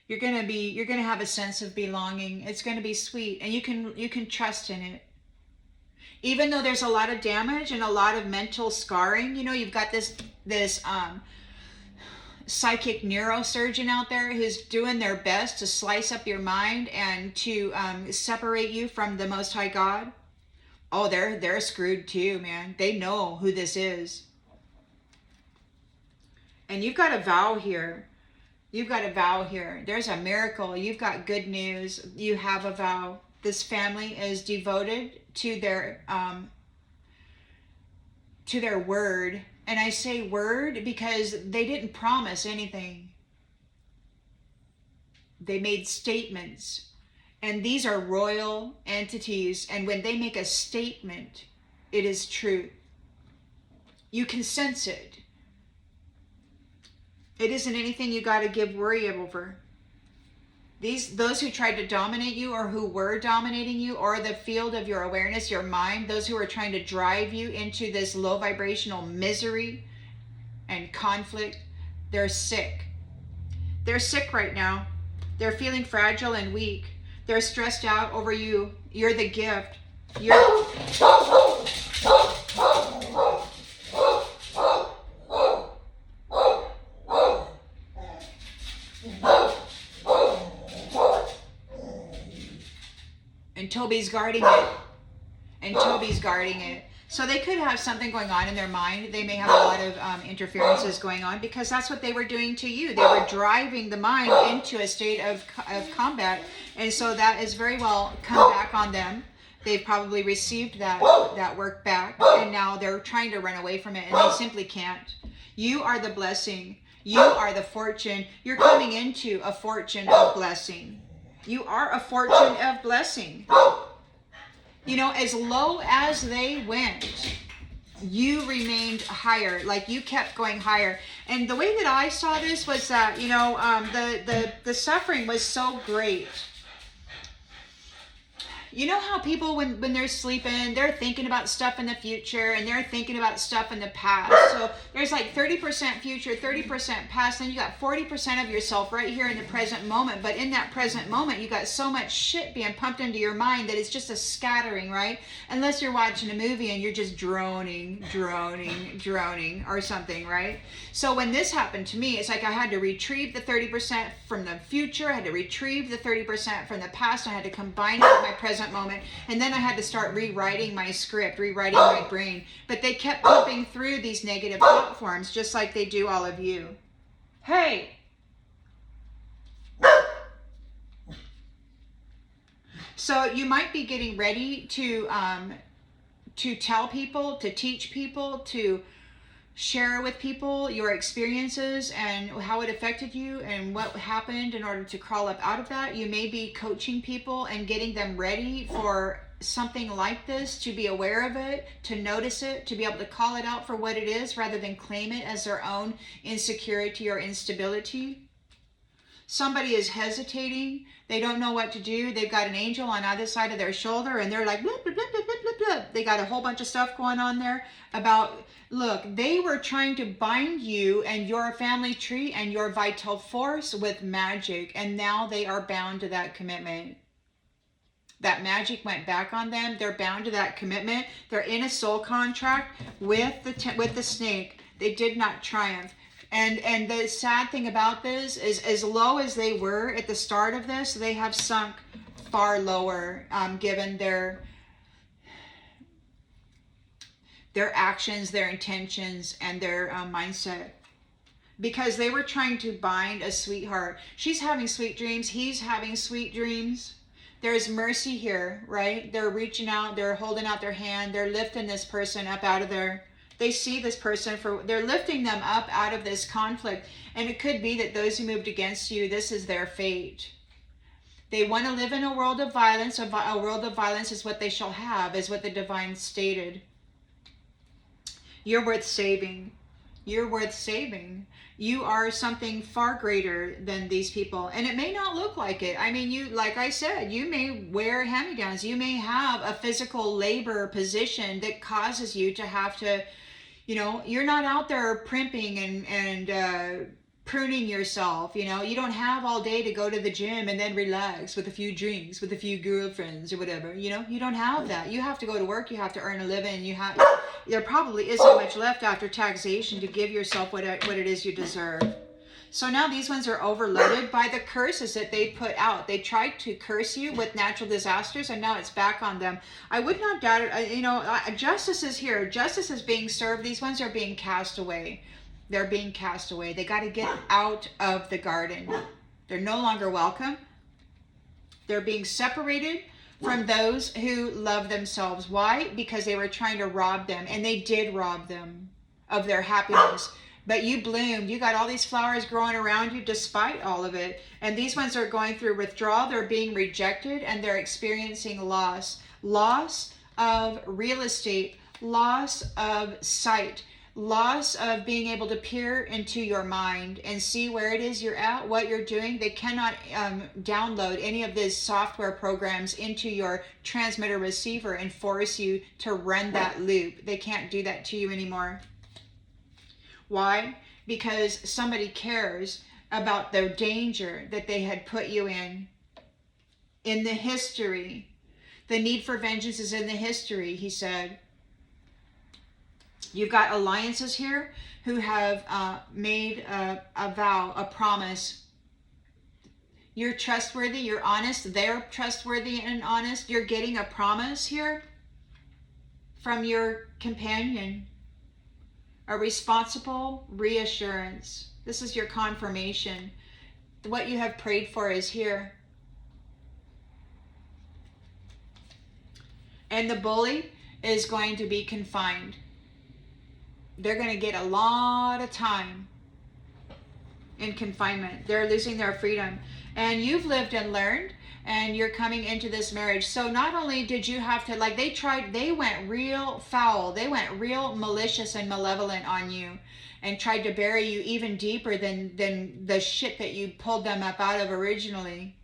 You're going to have a sense of belonging. It's going to be sweet, and you can trust in it. Even though there's a lot of damage and a lot of mental scarring, you've got this psychic neurosurgeon out there who's doing their best to slice up your mind and to separate you from the Most High God. Oh, they're screwed too, man. They know who this is. And you've got a vow here. You've got a vow here. There's a miracle. You've got good news. You have a vow. This family is devoted to their word. And I say word because they didn't promise anything. They made statements. And these are royal entities. And when they make a statement, it is truth. You can sense it. It isn't anything you got to give worry over. Those who tried to dominate you or who were dominating you, or the field of your awareness, your mind, those who are trying to drive you into this low vibrational misery and conflict, they're sick. They're sick right now. They're feeling fragile and weak. They're stressed out over you. You're the gift. And Toby's guarding it. So they could have something going on in their mind. They may have a lot of interferences going on because that's what they were doing to you. They were driving the mind into a state of combat. And so that is very well come back on them. They've probably received that work back. And now they're trying to run away from it. And they simply can't. You are the blessing. You are the fortune. You're coming into a fortune of blessing. You are a fortune of blessing. As low as they went, you remained higher, like you kept going higher. And the way that I saw this was that, you know, the suffering was so great. You know how people, when they're sleeping, they're thinking about stuff in the future and they're thinking about stuff in the past. So there's like 30% future, 30% past, then you got 40% of yourself right here in the present moment. But in that present moment, you got so much shit being pumped into your mind that it's just a scattering, right? Unless you're watching a movie and you're just droning or something, right? So when this happened to me, it's like I had to retrieve the 30% from the future, I had to retrieve the 30% from the past, I had to combine it with my present moment, and then I had to start rewriting my script, rewriting my brain. But they kept pumping through these negative thought forms, just like they do all of you. Hey! So you might be getting ready to tell people, to teach people, to share with people your experiences and how it affected you and what happened in order to crawl up out of that. You may be coaching people and getting them ready for something like this, to be aware of it, to notice it, to be able to call it out for what it is rather than claim it as their own insecurity or instability. Somebody is hesitating. They don't know what to do. They've got an angel on either side of their shoulder and they're like, blah, blah, blah, blah, blah, blah. They got a whole bunch of stuff going on there about, look, they were trying to bind you and your family tree and your vital force with magic, and now they are bound to that commitment. That magic went back on them. They're bound to that commitment. They're in a soul contract with the snake. They did not triumph. And the sad thing about this is, as low as they were at the start of this, they have sunk far lower, given their actions, their intentions, and their mindset. Because they were trying to bind a sweetheart. She's having sweet dreams. He's having sweet dreams. There's mercy here, right? They're reaching out. They're holding out their hand. They're lifting this person up out of their... They see this person they're lifting them up out of this conflict. And it could be that those who moved against you, this is their fate. They want to live in a world of violence. A world of violence is what they shall have, is what the divine stated. You're worth saving. You're worth saving. You are something far greater than these people. And it may not look like it. I mean, you, like I said, you may wear hand-me-downs. You may have a physical labor position that causes you to have to, you know, you're not out there primping and pruning yourself. You know, you don't have all day to go to the gym and then relax with a few drinks, with a few girlfriends or whatever. You know, you don't have that. You have to go to work. You have to earn a living. There probably isn't much left after taxation to give yourself what it is you deserve. So now these ones are overloaded by the curses that they put out. They tried to curse you with natural disasters, and now it's back on them. I would not doubt it. You know, justice is here. Justice is being served. These ones are being cast away. They're being cast away. They got to get out of the garden. They're no longer welcome. They're being separated from those who love themselves. Why? Because they were trying to rob them, and they did rob them of their happiness. But you bloomed. You got all these flowers growing around you despite all of it. And these ones are going through withdrawal. They're being rejected, and they're experiencing loss. Loss of real estate, loss of sight, loss of being able to peer into your mind and see where it is you're at, what you're doing. They cannot download any of these software programs into your transmitter receiver and force you to run that loop. They can't do that to you anymore. Why? Because somebody cares about the danger that they had put you in the history. The need for vengeance is in the history, he said. You've got alliances here who have made a vow, a promise. You're trustworthy, you're honest, they're trustworthy and honest. You're getting a promise here from your companion. A responsible reassurance. This is your confirmation. What you have prayed for is here. And the bully is going to be confined. They're going to get a lot of time in confinement. They're losing their freedom. And you've lived and learned. and you're coming into this marriage. So not only did you have to, like, they went real foul, they went real malicious and malevolent on you, and tried to bury you even deeper than the shit that you pulled them up out of originally.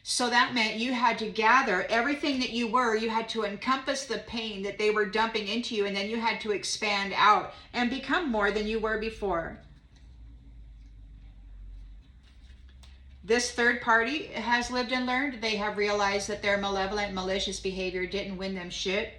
So that meant you had to gather everything that you were, you had to encompass the pain that they were dumping into you, and then you had to expand out and become more than you were before. This third party has lived and learned. They have realized that their malevolent, malicious behavior didn't win them shit.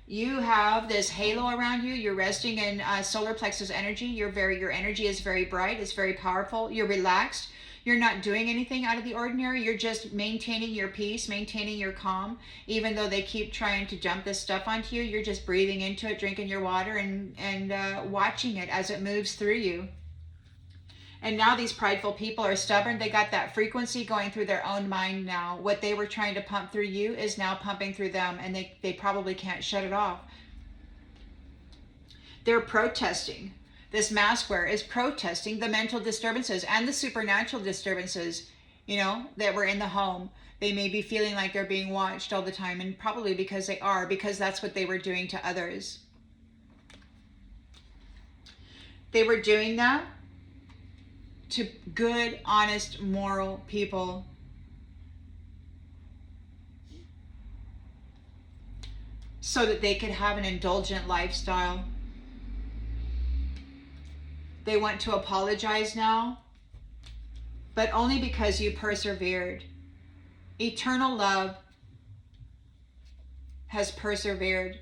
You have this halo around you. You're resting in solar plexus energy. Your energy is very bright. It's very powerful. You're relaxed. You're not doing anything out of the ordinary. You're just maintaining your peace, maintaining your calm. Even though they keep trying to dump this stuff onto you, you're just breathing into it, drinking your water, and watching it as it moves through you. And now these prideful people are stubborn. They got that frequency going through their own mind now. What they were trying to pump through you is now pumping through them, and they probably can't shut it off. They're protesting. This maskwear is protesting the mental disturbances and the supernatural disturbances, that were in the home. They may be feeling like they're being watched all the time, and probably because they are, because that's what they were doing to others. They were doing that to good, honest, moral people. So that they could have an indulgent lifestyle. They want to apologize now, but only because you persevered. Eternal love has persevered.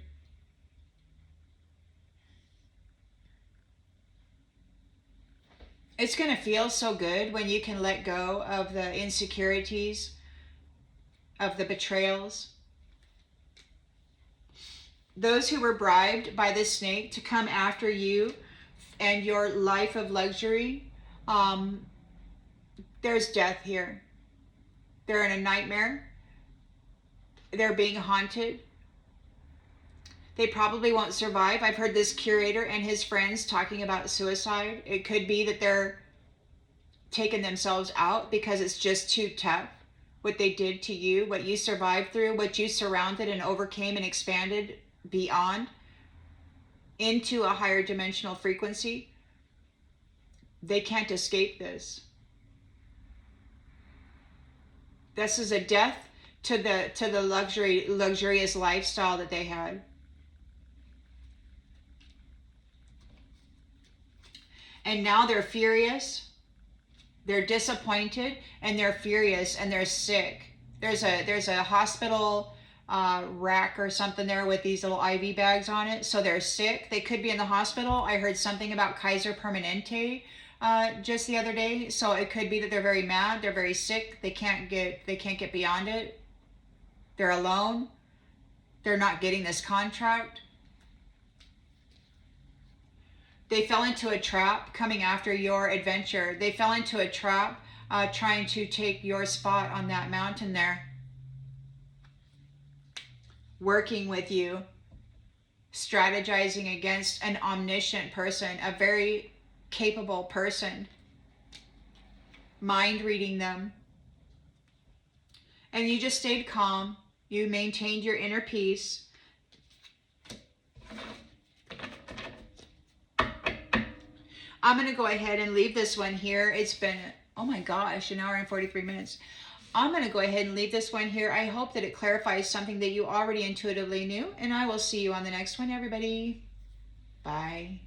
It's going to feel so good when you can let go of the insecurities, of the betrayals. Those who were bribed by this snake to come after you and your life of luxury, there's death here. They're in a nightmare. They're being haunted. They probably won't survive. I've heard this curator and his friends talking about suicide. It could be that they're taking themselves out because it's just too tough. What they did to you, what you survived through, what you surrounded and overcame and expanded beyond into a higher dimensional frequency. They can't escape this. This is a death to the luxurious lifestyle that they had. And now they're furious, they're disappointed, and they're furious, and they're sick. There's a hospital rack or something there with these little IV bags on it. So they're sick. They could be in the hospital. I heard something about Kaiser Permanente just the other day. So it could be that they're very mad. They're very sick. They can't get beyond it. They're alone. They're not getting this contract. They fell into a trap coming after your adventure. They fell into a trap trying to take your spot on that mountain there. Working with you, strategizing against an omniscient person, a very capable person, mind reading them. And you just stayed calm. You maintained your inner peace. I'm going to go ahead and leave this one here. It's been, oh my gosh, an hour and 43 minutes. I'm going to go ahead and leave this one here. I hope that it clarifies something that you already intuitively knew. And I will see you on the next one, everybody. Bye.